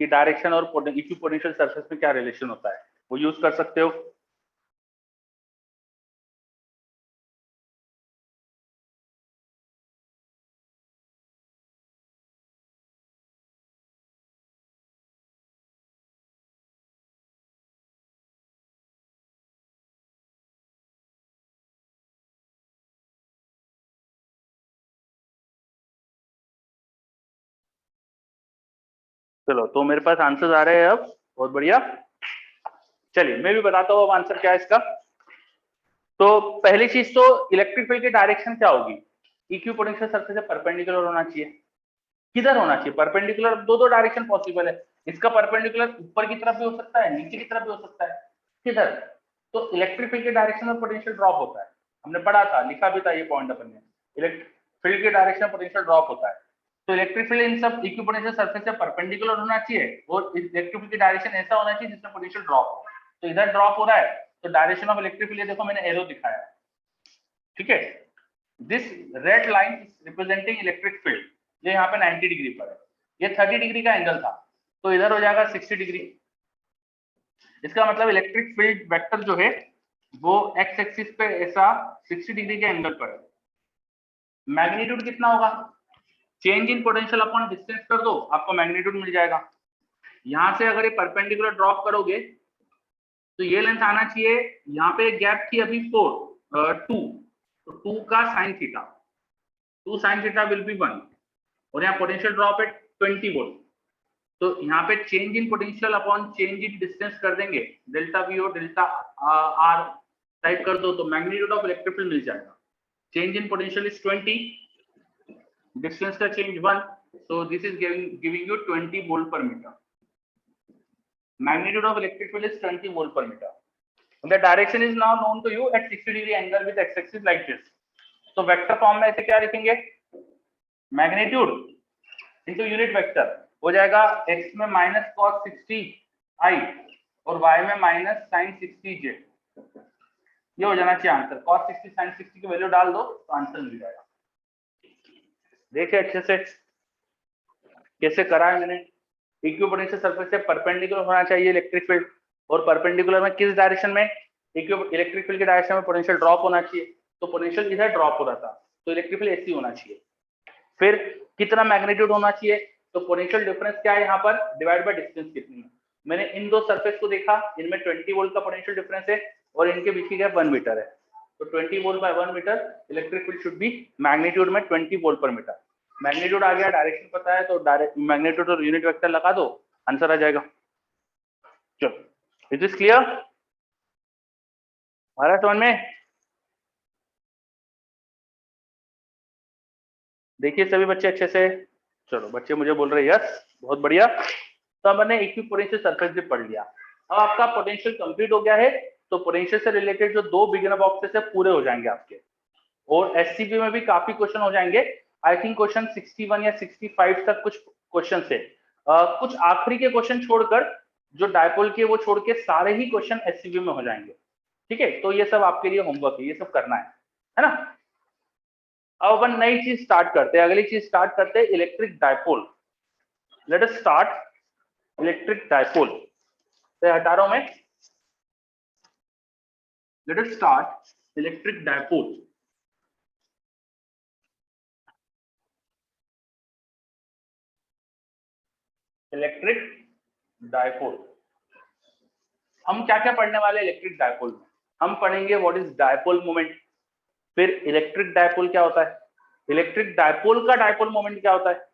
Speaker 4: की डायरेक्शन और इक्विपोटेंशियल सरफेस में क्या रिलेशन होता है, वो यूज कर सकते हो। चलो, तो मेरे पास आंसर आ रहे हैं अब, बहुत बढ़िया। चलिए मैं भी बताता हूँ अब आंसर क्या है इसका। तो पहली चीज तो इलेक्ट्रिक फील्ड की डायरेक्शन क्या होगी, इक्विपोटेंशियल सरफेस से परपेंडिकुलर होना चाहिए। किधर होना चाहिए परपेंडिकुलर, दो डायरेक्शन पॉसिबल है। इसका परपेंडिकुलर ऊपर की तरफ भी हो सकता है, नीचे की तरफ भी हो सकता है। किधर, तो इलेक्ट्रिक फील्ड के डायरेक्शन में पोटेंशियल ड्रॉप होता है, हमने पढ़ा था, लिखा भी था ये पॉइंट अपन ने। इलेक्ट्रिक फील्ड के डायरेक्शन पोटेंशियल ड्रॉप होता है, तो इलेक्ट्रिक फील्ड इन सब इक्विपोटेंशियल सरफेस से परपेंडिकुलर होना चाहिए और इलेक्ट्रिक फील्ड की डायरेक्शन ऐसा होना चाहिए जिसमें पोटेंशियल ड्रॉप हो। तो इधर ड्रॉप हो रहा है, तो डायरेक्शन ऑफ इलेक्ट्रिक फील्ड देखो मैंने एरो दिखाया है, ठीक है। This red line is representing electric field, ये यहाँ पे 90 डिग्री पर है, ये 30 डिग्री का एंगल था, तो इधर हो जाएगा 60 डिग्री। इसका मतलब इलेक्ट्रिक फील्ड वेक्टर जो है वो एक्स एक्सिस पे ऐसा 60 डिग्री के एंगल पर है। मैग्नीट्यूड कितना होगा, change in potential upon distance कर दो, आपको मैग्नीट्यूड मिल जाएगा। यहां से अगर ये परपेंडिकुलर ड्रॉप करोगे तो ये लेंथ आना चाहिए, यहाँ पे गैप थी अभी 2, तो 2 का sine theta, 2 sine theta will be 1, और यहाँ पोटेंशियल ड्रॉप है 20 वोल्ट, तो यहाँ पे change in potential upon change in distance कर देंगे, डेल्टा वी और डेल्टा आर टाइप कर दो, तो मैग्नीट्यूड ऑफ इलेक्ट्रिक फील्ड मिल जाएगा। Change in potential is 20, distance का change 1, so this is giving you 20 volt per meter. Magnitude of electric field is 20 volt per meter. And the direction is now known to you at 60 degree angle with x-axis like this. So vector form में ऐसे क्या लिखेंगे, magnitude into unit vector हो जाएगा x में minus cos 60 i और y में minus sin 60 j। ये हो जाना चाहिए आंसर, cos 60 sin 60 की वैल्यू डाल दो तो आंसर मिल जाएगा। देखिए अच्छे से कैसे करा है मैंने। इक्विपोटेंशियल सरफेस से परपेंडिकुलर होना चाहिए इलेक्ट्रिक फील्ड, और परपेंडिकुलर में किस डायरेक्शन में, इलेक्ट्रिक फील्ड की डायरेक्शन में पोटेंशियल ड्रॉप होना चाहिए, तो पोटेंशियल इधर ड्रॉप हो रहा था, तो इलेक्ट्रिक फील्ड ऐसी होना चाहिए। फिर कितना मैग्नीट्यूड होना चाहिए, तो पोटेंशियल डिफरेंस क्या है यहाँ पर, डिवाइड बाय डिस्टेंस कितनी है। मैंने इन दो सरफेस को देखा, इनमें 20 वोल्ट का पोटेंशियल डिफरेंस है और इनके बीच की गैप 1 मीटर है, तो 20 volt by 1 metre, electric field should be magnitude में 20 वोल्ट पर मीटर। मैग्नीट्यूड आ गया, डायरेक्शन पता है, तो डायरेक्ट मैग्नीट्यूड और यूनिट वेक्टर लगा दो, आंसर आ जाएगा। चलो, इट इज क्लियर, हमारा समझ में। देखिए सभी बच्चे अच्छे से, चलो बच्चे मुझे बोल रहे हैं यस, बहुत बढ़िया। तो हमने इक्विपोटेंशियल सरफेस भी पढ़ लिया। अब आपका पोटेंशियल कंप्लीट हो गया है, तो पोटेंशियल से रिलेटेड जो 2 बिगिनर बॉक्सेस है पूरे हो जाएंगे आपके, और एससीबी में भी काफी क्वेश्चन हो जाएंगे। आई थिंक क्वेश्चन 61 या 65 तक कुछ क्वेश्चन है। कुछ आखिरी के क्वेश्चन छोड़कर, जो डायपोल के वो छोड़ के सारे ही क्वेश्चन एससीबी में हो जाएंगे, ठीक है। तो ये सब आपके लिए होमवर्क है, ये सब करना है ना। अब अपन नई चीज स्टार्ट करते हैं, अगली चीज स्टार्ट करते हैं, electric dipole. Let us start electric dipole. तो हटा रहा हूं मैं, let us start electric dipole. Electric dipole, हम क्या क्या पढ़ने वाले इलेक्ट्रिक डायपोल में, हम पढ़ेंगे व्हाट इज डायपोल मोमेंट, फिर इलेक्ट्रिक डायपोल क्या होता है, इलेक्ट्रिक डायपोल का डायपोल मोमेंट क्या होता है,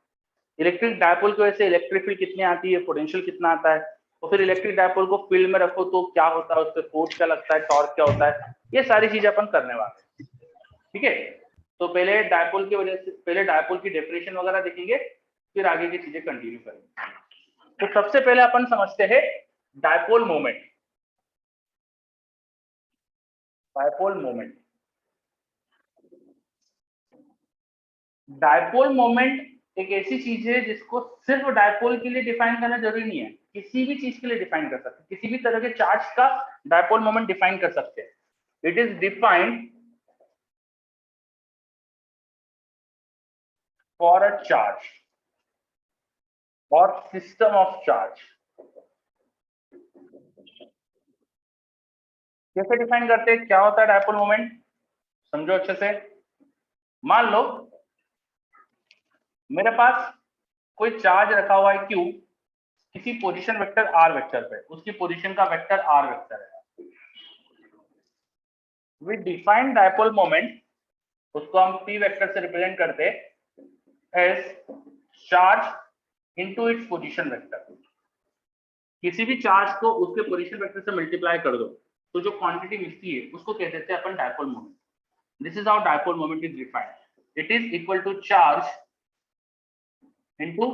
Speaker 4: इलेक्ट्रिक डायपोल की वजह से इलेक्ट्रिक फील्ड कितनी आती है, पोटेंशियल कितना आता है, और फिर इलेक्ट्रिक डायपोल को फील्ड में रखो तो क्या होता है, उससे फोर्स क्या लगता है, टॉर्क क्या होता है, ये सारी चीजें अपन करने वाले हैं, ठीक है। तो पहले डायपोल की वजह से, पहले डायपोल की डेफिनेशन वगैरह देखेंगे, फिर आगे की चीजें कंटिन्यू करेंगे। तो सबसे पहले अपन समझते हैं dipole moment. Dipole moment, dipole moment एक ऐसी चीज है जिसको सिर्फ डायपोल के लिए डिफाइन करना जरूरी नहीं है, किसी भी चीज के लिए डिफाइन कर सकते हैं, किसी भी तरह के चार्ज का डायपोल मोमेंट डिफाइन कर सकते हैं। It is defined for a charge और सिस्टम ऑफ चार्ज। कैसे डिफाइन करते हैं, क्या होता है डायपोल मोमेंट, समझो अच्छे से। मान लो मेरे पास कोई चार्ज रखा हुआ है Q किसी पोजीशन वेक्टर R वेक्टर पे, उसकी पोजीशन का वेक्टर R वेक्टर है। वी डिफाइन डायपोल मोमेंट, उसको हम P वेक्टर से रिप्रेजेंट करते as charge into its position vector. किसी भी चार्ज को उसके पोजीशन वेक्टर से मल्टीप्लाई कर दो तो जो क्वांटिटी मिलती है उसको कह देते हैं अपन dipole moment. This is how dipole moment is defined. It is equal to charge into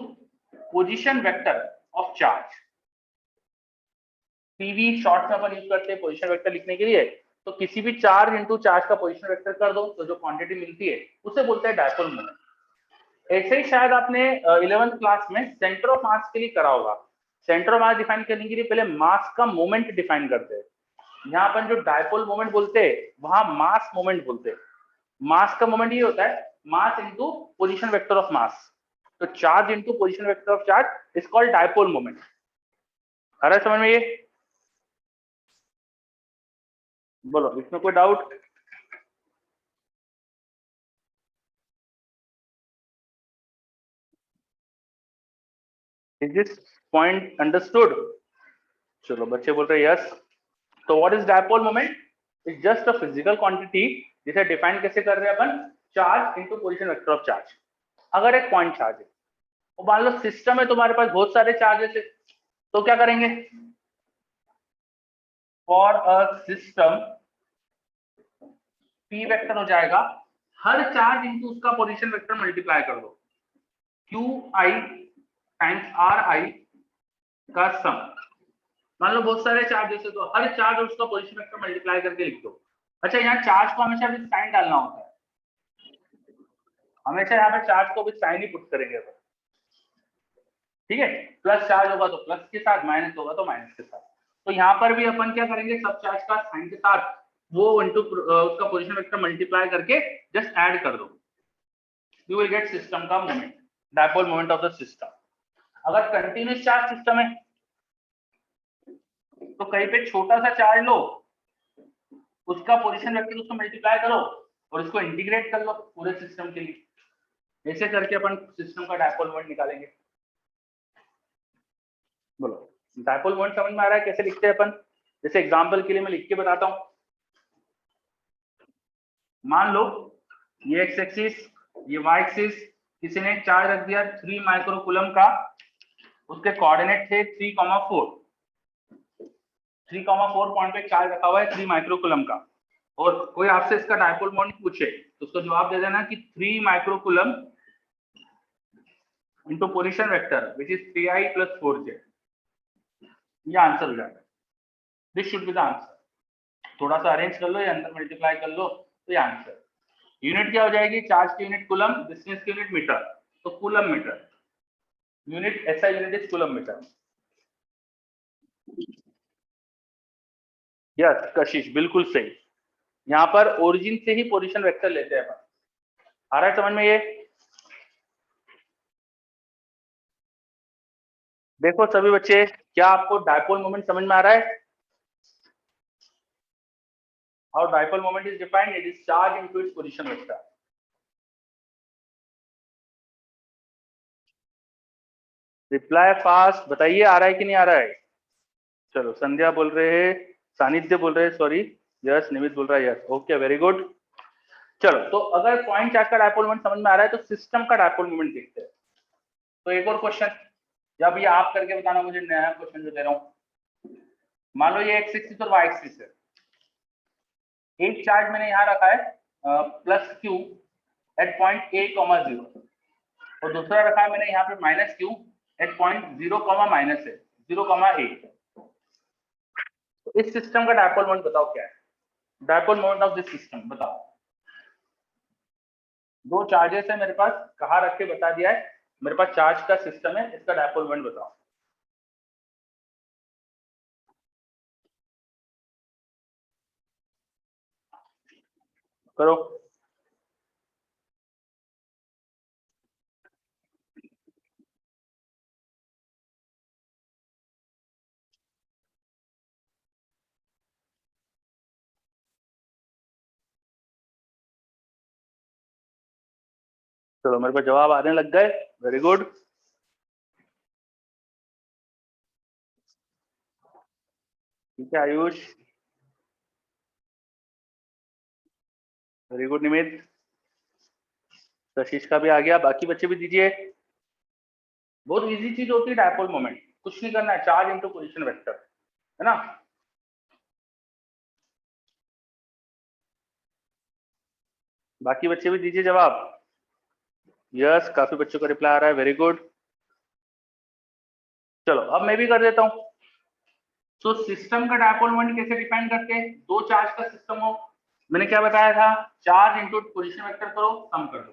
Speaker 4: position vector of charge. PV short में अपन यूज करते हैं पोजीशन वेक्टर लिखने के लिए, तो किसी भी चार्ज इनटू चार्ज का पोजीशन वेक्टर कर दो तो जो क्वांटिटी मिलती है उसे बोलते हैं डायपोल मोमेंट। ऐसे ही शायद आपने 11th क्लास में सेंटर ऑफ मास के लिए करा होगा। सेंटर ऑफ मास डिफाइन करने के लिए पहले मास का मोमेंट डिफाइन करते हैं। यहाँ अपन जो डायपोल मोमेंट बोलते हैं वहां मास मोमेंट बोलते हैं। मास का मोमेंट ये होता है mass into position vector of mass. तो charge into position vector of charge is called dipole moment. आ रहा है समझ में ये? बोलो, इसमें कोई doubt? Is this point understood? चलो बच्चे बोल रहे यस। तो what is dipole moment? Is just a physical quantity जिसे डिफाइन कैसे कर रहे हैं अपन, charge into position vector of charge. अगर एक पॉइंट चार्ज है, वो मान लो सिस्टम है तुम्हारे पास बहुत सारे चार्जेस है, तो क्या करेंगे? For a system P vector हो जाएगा हर चार्ज इनटू उसका पोजीशन वेक्टर मल्टीप्लाई कर दो, क्यू आई टाइम्स आर आई का सम। मान लो बहुत सारे चार्जेस है तो हर चार्ज और उसका पोजीशन वेक्टर मल्टीप्लाई करके लिख दो। अच्छा, यहाँ चार्ज को हमेशा भी साइन डालना होता है, हमेशा यहाँ पे चार्ज को भी साइन ही पुट करेंगे। ठीक है, प्लस चार्ज होगा तो प्लस के साथ, माइनस होगा तो माइनस के साथ। तो यहाँ पर भी अपन क्या करेंगे, सब चार्ज का साइन के साथ वो इनटू उसका पोजीशन वेक्टर मल्टीप्लाई करके जस्ट ऐड कर दो, यू विल गेट सिस्टम का moment, dipole moment of the system. अगर कंटिन्यूस चार्ज सिस्टम है तो कहीं पे छोटा सा चार्ज लो, उसका पोजीशन वेक्टर उसको मल्टीप्लाई करो और उसको इंटीग्रेट कर लो पूरे सिस्टम के लिए। ऐसे करके अपन सिस्टम का डायपोल मोमेंट निकालेंगे। बोलो, डायपोल मोमेंट समझ में आ रहा है कैसे लिखते हैं अपन? जैसे एग्जांपल के लिए मैं लिख के बताता हूं। मान लो ये एक्स एक्सिस, ये वाई एक्सिस, किसी ने चार्ज रख दिया 3 माइक्रोकूलम का, उसके कोऑर्डिनेट थे 3,4। 3,4 पॉइंट पे चार्ज रखा हुआ है 3 माइक्रोकूलम का, और कोई आपसे इसका डायपोल मोमेंट पूछे तो उसको जवाब दे देना कि 3 microcoulomb into position vector which is 3i + 4j। ये आंसर हो जाएगा। This should be the answer. थोड़ा सा अरेंज कर लो, ये अंदर मल्टीप्लाई कर लो तो ये आंसर। यूनिट क्या हो जाएगी? चार्ज की यूनिट कूलम, डिस्टेंस की यूनिट मीटर, तो कूलम मीटर यूनिट, ऐसा unit is coulomb metre. Yes Kashish, बिल्कुल सही। यहाँ पर ओरिजिन से ही पोजीशन वेक्टर लेते हैं अपन। आ रहा है समझ में ये? देखो सभी बच्चे, क्या आपको डायपोल मोमेंट समझ में आ रहा है? How dipole moment is defined? It is charge into its position vector. Reply fast, बताइए आ रहा है कि नहीं आ रहा है? चलो, संध्या बोल रहे हैं, सानिध्य बोल रहे हैं, सॉरी, यस, निमित बोल रहा है यस, ओके वेरी गुड। चलो, तो अगर पॉइंट चार्ज का डायपोल मोमेंट समझ में आ रहा है तो सिस्टम का डायपोल मोमेंट देखते हैं। तो एक और क्वेश्चन, या भैया आप करके बताना मुझे, नया क्वेश्चन जो दे रहा हूँ। मान लो ये एक्स एक्सिस और वाई एक्सिस है। एक चार्ज मैंने यहाँ रखा है plus q at point a comma 0, और दूसरा रखा है मैंने यहाँ पे minus q at point 0 comma minus है 0 कॉमा 8। तो इस सिस्टम का डायपोल मोमेंट बताओ क्या है? Dipole moment of this system बताओ। दो चार्जेस है मेरे पास, कहाँ रख के बता दिया है, मेरे पास चार्ज का सिस्टम है, इसका डायपोल मोमेंट बताओ। करो। चलो मेरे पास जवाब आने लग गए, वेरी गुड। ठीक है आयुष, वेरी गुड निमित, कशिश का भी आ गया, बाकी बच्चे भी दीजिए। बहुत इजी चीज होती है डायपोल मोमेंट, कुछ नहीं करना है, चार्ज इनटू पोजीशन वेक्टर, है ना। बाकी बच्चे भी दीजिए जवाब। यस, काफी बच्चों का रिप्लाई आ रहा है, वेरी गुड। चलो अब मैं भी कर देता हूं। तो सिस्टम का डायपोल मोमेंट कैसे डिफाइन करते हैं? दो चार्ज का सिस्टम हो, मैंने क्या बताया था, चार्ज इनटू पोजीशन वेक्टर करो, सम कर दो।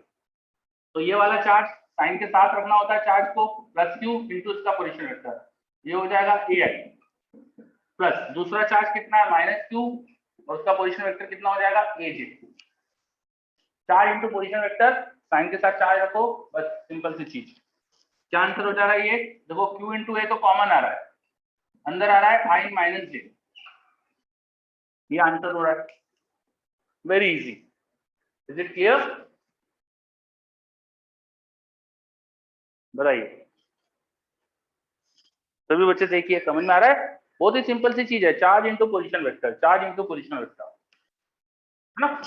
Speaker 4: तो ये वाला चार्ज साइन के साथ रखना होता है चार्ज को, प्लस क्यू इंटू इसका पोजीशन वेक्टर, ये हो जाएगा ए आई, प्लस दूसरा चार्ज कितना है माइनस क्यू, और उसका पोजीशन वेक्टर कितना हो जाएगा A J. Charge into position vector, sign के साथ चार्ज रखो, बस सिंपल सी चीज। क्या आंसर हो जा रहा है ये? देखो क्यू इंटू ए तो कॉमन आ रहा है, अंदर आ रहा है आई माइनस जे, ये आंसर हो रहा है। Very easy, is it clear? बताइए सभी बच्चे, देखिए समझ में आ रहा है? बहुत ही सिंपल सी चीज है, charge into position vector, charge into position vector, है ना।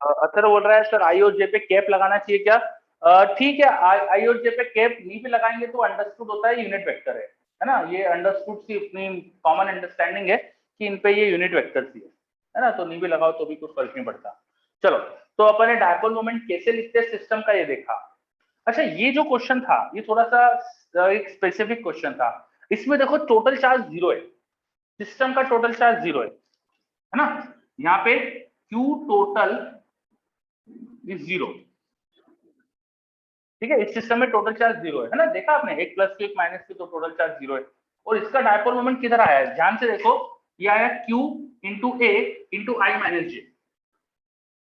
Speaker 4: अतर बोल रहा है सर आई और जे पे कैप लगाना चाहिए क्या? ठीक है, आई और जे पे कैप नहीं भी लगाएंगे तो अंडरस्टूड होता है यूनिट वेक्टर है ना। ये अंडरस्टूड सी अपनी कॉमन अंडरस्टैंडिंग है कि इन पे ये यूनिट वेक्टर सी है ना, तो नहीं भी लगाओ तो भी कुछ फर्क नहीं पड़ता। चलो, तो अपन ने डायपोल मोमेंट कैसे लिखते हैं सिस्टम का ये देखा। अच्छा, ये जो क्वेश्चन था ये थोड़ा सा एक स्पेसिफिक क्वेश्चन था। इसमें देखो टोटल चार्ज 0 है, सिस्टम का टोटल चार्ज 0 है ना। यहाँ पे Q टोटल इज 0, ठीक है। इस सिस्टम में टोटल चार्ज 0 है ना, देखा आपने, एक प्लस क्यू एक माइनस क्यू, तो टोटल चार्ज 0 है। और इसका डायपोल मोमेंट किधर आया है? ध्यान से देखो, ये आया Q इंटू ए इंटू आई माइनस जे,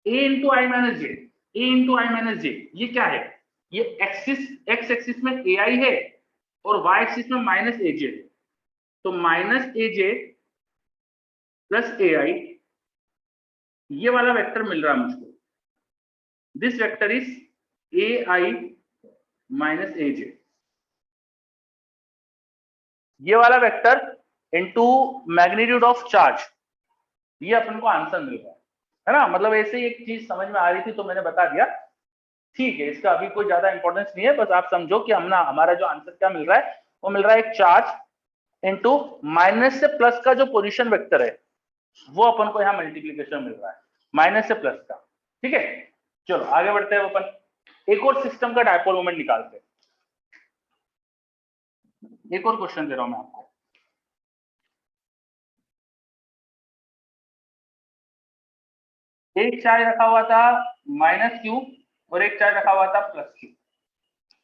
Speaker 4: ए इंटू आई माइनस जे, ए इंटू आई माइनस जे। ये क्या है? ये एक्सिस, एक्स एक्सिस में ए आई है और वाई एक्सिस में माइनस ए जे, तो माइनस ए जे प्लस ए आई, ये वाला वेक्टर मिल रहा है मुझको। This vector is A I minus A J, ये वाला vector into magnitude of charge, ये अपन को आंसर मिल रहा है ना। मतलब ऐसे ही एक चीज समझ में आ रही थी तो मैंने बता दिया, ठीक है। इसका अभी कोई ज्यादा इंपॉर्टेंस नहीं है, बस आप समझो कि हमारा जो आंसर क्या मिल रहा है, वो मिल रहा है एक चार्ज इनटू माइनस से प्लस का जो पोजीशन वेक्टर है, वो अपन को यहाँ मल्टीप्लीकेशन मिल रहा है माइनस से प्लस का, ठीक है। चलो आगे बढ़ते हैं अपन, एक और सिस्टम का डायपोल मोमेंट निकालते हैं। एक और क्वेश्चन दे रहा हूं मैं आपको। एक चार्ज रखा हुआ था माइनस क्यू और एक चार्ज रखा हुआ था प्लस क्यू।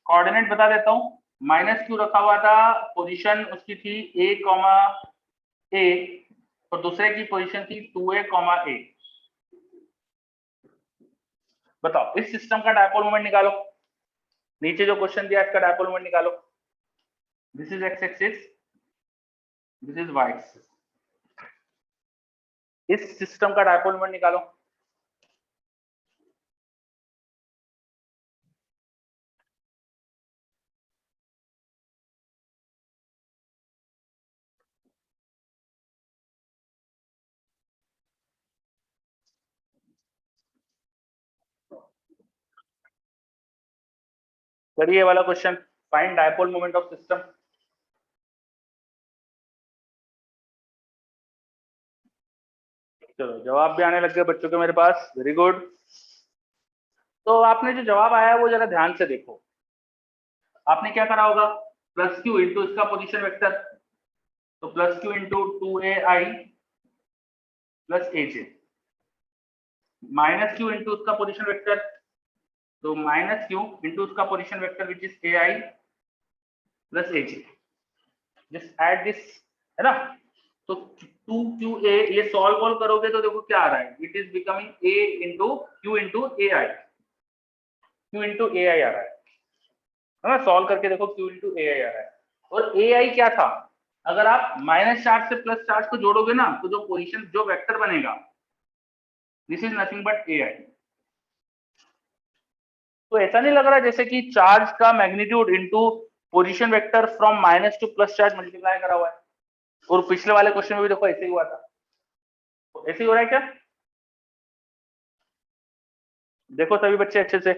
Speaker 4: कोऑर्डिनेट बता देता हूं, माइनस क्यू रखा हुआ था, पोजीशन उसकी थी ए कॉमा ए, और दूसरे की पोजीशन थी 2a कॉमा ए। बताओ इस सिस्टम का डायपोल मोमेंट निकालो, नीचे जो क्वेश्चन दिया इसका डायपोल मोमेंट निकालो। This is x axis, this is y axis, इस सिस्टम का डायपोल मोमेंट निकालो। करिए वाला question, find dipole moment of system. चलो जवाब भी आने लग गए बच्चों के मेरे पास, वेरी गुड। तो आपने जो जवाब आया है वो जरा ध्यान से देखो। आपने क्या करा होगा, प्लस क्यू इंटू इसका पोजीशन वेक्टर, तो plus Q into 2ai plus A J, minus Q into उसका पोजीशन वेक्टर, तो माइनस क्यू इंटू उसका position vector which is A I plus A J. Just add this, है ना। तो 2qa, ये solve करोगे तो देखो क्या आ रहा है, it is becoming a into Q into A I, Q into A I आ रहा है ना। सॉल्व करके देखो क्यू इंटू ए आई आ रहा है, और ए आई क्या था, अगर आप माइनस चार्ज से प्लस चार्ज को जोड़ोगे ना, तो जो पोजीशन, जो वेक्टर बनेगा, दिस इज नथिंग बट ए आई। तो ऐसा नहीं लग रहा जैसे कि चार्ज का magnitude into position vector from minus two plus charge multiply करा हुआ है, और पिछले वाले क्वेश्चन में भी देखो ऐसे ही हुआ था, तो ऐसे ही हो रहा है क्या? देखो सभी बच्चे अच्छे से,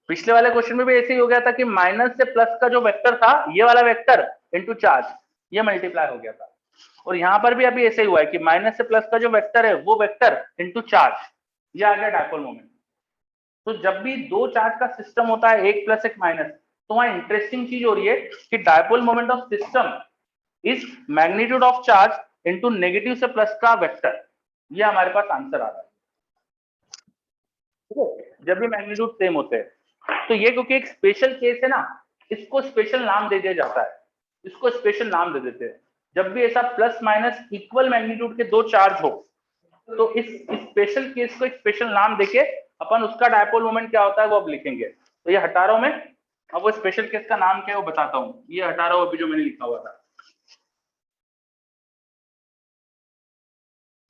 Speaker 4: पिछले वाले क्वेश्चन में भी ऐसे ही हो गया था कि माइनस से प्लस का जो वेक्टर था, ये वाला वेक्टर इनटू चार्ज, ये मल्टीप्लाई हो गया था, और यहाँ पर भी अभी ऐसे ही हुआ है कि माइनस से प्लस का जो वेक्टर है वो वेक्टर इनटू चार्ज, ये आ गया डायपोल मोमेंट। तो जब भी दो चार्ज का सिस्टम होता है, एक प्लस एक माइनस, तो वहां इंटरेस्टिंग चीज हो रही है कि dipole moment of system is magnitude of charge into negative से प्लस का वेक्टर, ये हमारे पास आंसर आ रहा है, ठीक है, जब भी मैग्नीट्यूड सेम होते हैं। तो ये क्योंकि एक स्पेशल केस है ना, इसको स्पेशल नाम दे दिया जाता है, इसको स्पेशल नाम दे देते हैं। जब भी ऐसा प्लस माइनस इक्वल मैग्नीट्यूड के दो चार्ज हो, तो इस स्पेशल केस को एक स्पेशल नाम देके अपन उसका डायपोल मोमेंट क्या होता है वो अब लिखेंगे। तो ये हटा रहा हूं मैं, अब वो स्पेशल केस का नाम क्या है वो बताता हूं, ये हटा रहा हूं अभी जो मैंने लिखा हुआ था।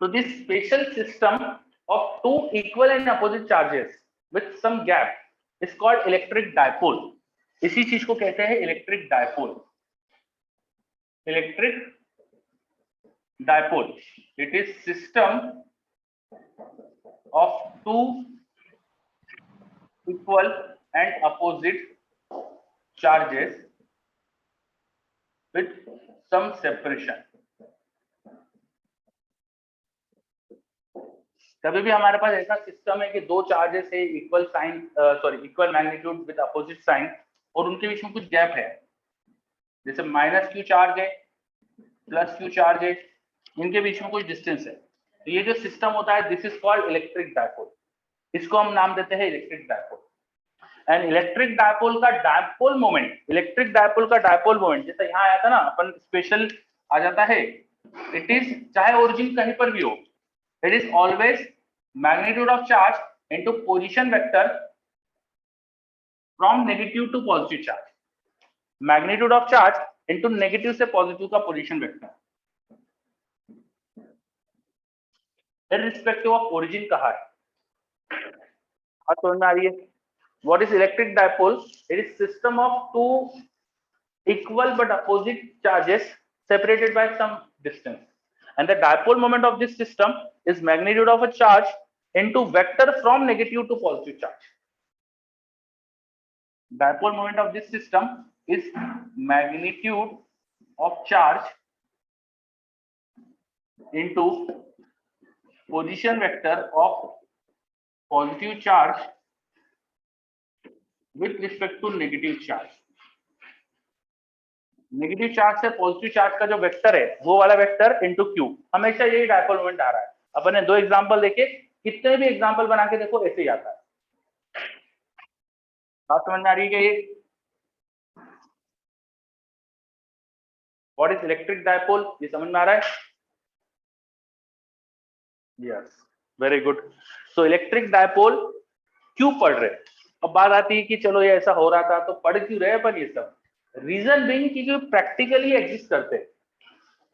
Speaker 4: So this special system of two equal and opposite charges with some gap is called electric dipole. इसी चीज को कहते हैं electric dipole. Electric dipole, it is system of two equal and opposite charges with some separation. कभी भी हमारे पास ऐसा system है कि दो चार्जेस है equal sign, equal magnitude with opposite sign, और उनके बीच में कुछ गैप है, जैसे माइनस क्यू चार्ज है प्लस क्यू चार्ज है, इनके बीच में कुछ डिस्टेंस है, तो ये जो सिस्टम होता है this is called electric dipole, इसको हम नाम देते हैं electric dipole. And electric dipole का डायपोल मोमेंट, इलेक्ट्रिक डायपोल का डायपोल मोमेंट जैसा यहाँ आया था ना, अपन स्पेशल आ जाता है, इट इज चाहे ओरिजिन कहीं पर भी हो, it is always magnitude of charge into position vector from negative to positive charge, magnitude of charge into negative से positive का position vector irrespective of origin कहा है। और समझ में आ रही है? What is electric dipole? It is system of two equal but opposite charges separated by some distance, and the dipole moment of this system is magnitude of a charge into vector from negative to positive charge. Dipole moment of this system is magnitude of charge into position vector of positive charge with respect to negative charge. Negative charge से positive charge का जो vector है वो वाला vector into Q, हमेशा यही dipole moment आ रहा है। अपन ने दो एग्जांपल देखे, कितने भी एग्जांपल बना के देखो ऐसे ही आता है। बात समझ में आ रही है कि ये व्हाट इज इलेक्ट्रिक डायपोल, ये समझ में आ रहा है? Yes, very good. So electric dipole क्यों पढ़ रहे? अब बात आती है कि चलो ये ऐसा हो रहा था तो पढ़ क्यों रहे अपन ये सब? रीजन बीइंग कि जो प्रैक्टिकली एग्जिस्ट करते हैं,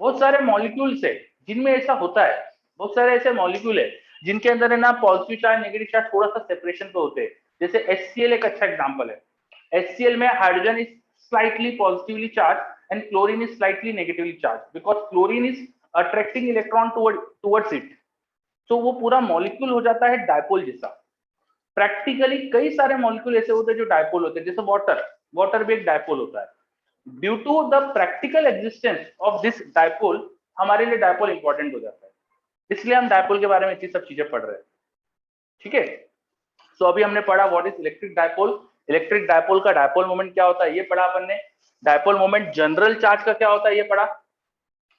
Speaker 4: बहुत सारे मॉलिक्यूल्स है जिनमें ऐसा होता है, बहुत सारे ऐसे मॉलिक्यूल है जिनके अंदर है ना पॉजिटिव चार्ज नेगेटिव चार्ज थोड़ा सा सेपरेशन पे होते हैं, जैसे HCl एक अच्छा एग्जांपल है। HCl में hydrogen is slightly positively charge and chlorine is slightly negatively charge, because chlorine is attracting electron towards it, तो वो पूरा मॉलिक्यूल हो जाता है डायपोल जैसा। प्रैक्टिकली कई सारे मॉलिक्यूल ऐसे होते हैं जो डायपोल होते हैं, जैसे वाटर भी एक डायपोल होता है। Due to the practical existence of this dipole हमारे लिए डायपोल इंपॉर्टेंट हो जाता है, इसलिए हम डायपोल के बारे में इतनी सब चीजें पढ़ रहे हैं। ठीक है, सो अभी हमने पढ़ा what is electric dipole, electric dipole का डायपोल मोमेंट क्या होता है ये पढ़ा अपन ने, डायपोल मोमेंट जनरल चार्ज का क्या होता है ये पढ़ा,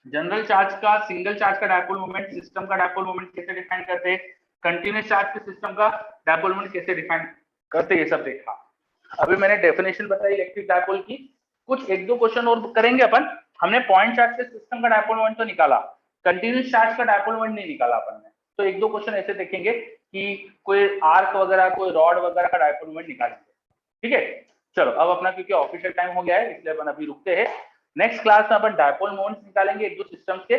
Speaker 4: जनरल चार्ज का सिंगल चार्ज का डायपोल मोमेंट, सिस्टम का डायपोल मोमेंट कैसे डिफाइन करते हैं, कंटिन्यूअस चार्ज के सिस्टम का डायपोल मोमेंट कैसे डिफाइन करते हैं, ये सब देखा। अभी मैंने डेफिनेशन बताई इलेक्ट्रिक डायपोल की, कुछ एक दो क्वेश्चन और करेंगे अपन। हमने पॉइंट चार्ज के सिस्टम का डायपोल मोमेंट तो निकाला, कंटिन्यूअस चार्ज का डायपोल मोमेंट नहीं निकाला अपन ने, तो एक दो क्वेश्चन ऐसे देखेंगे कि कोई आर्क वगैरह कोई रॉड वगैरह का डायपोल मोमेंट निकालेंगे। ठीक है, चलो अब अपना क्योंकि ऑफिशियल टाइम हो गया है इसलिए अपन अभी रुकते हैं। नेक्स्ट क्लास में अपन डायपोल मोमेंट्स निकालेंगे एक दो सिस्टम्स के,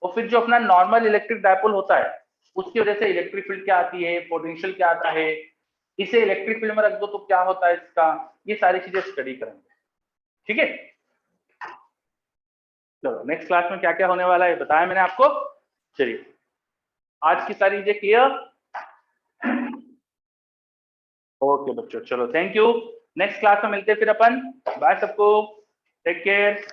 Speaker 4: और फिर जो अपना नॉर्मल इलेक्ट्रिक डायपोल होता है उसकी वजह से इलेक्ट्रिक फील्ड क्या आती है, पोटेंशियल क्या आता है, इसे इलेक्ट्रिक फील्ड में रख दो तो क्या होता है इसका, ये सारी चीजें स्टडी करेंगे। ठीक है, चलो नेक्स्ट क्लास में क्या क्या होने वाला है बताया मैंने आपको। चलिए आज की सारी चीजें क्लियर। ओके बच्चों, चलो थैंक यू। नेक्स्ट क्लास में मिलते हैं फिर अपन। बाय सबको, टेक केयर।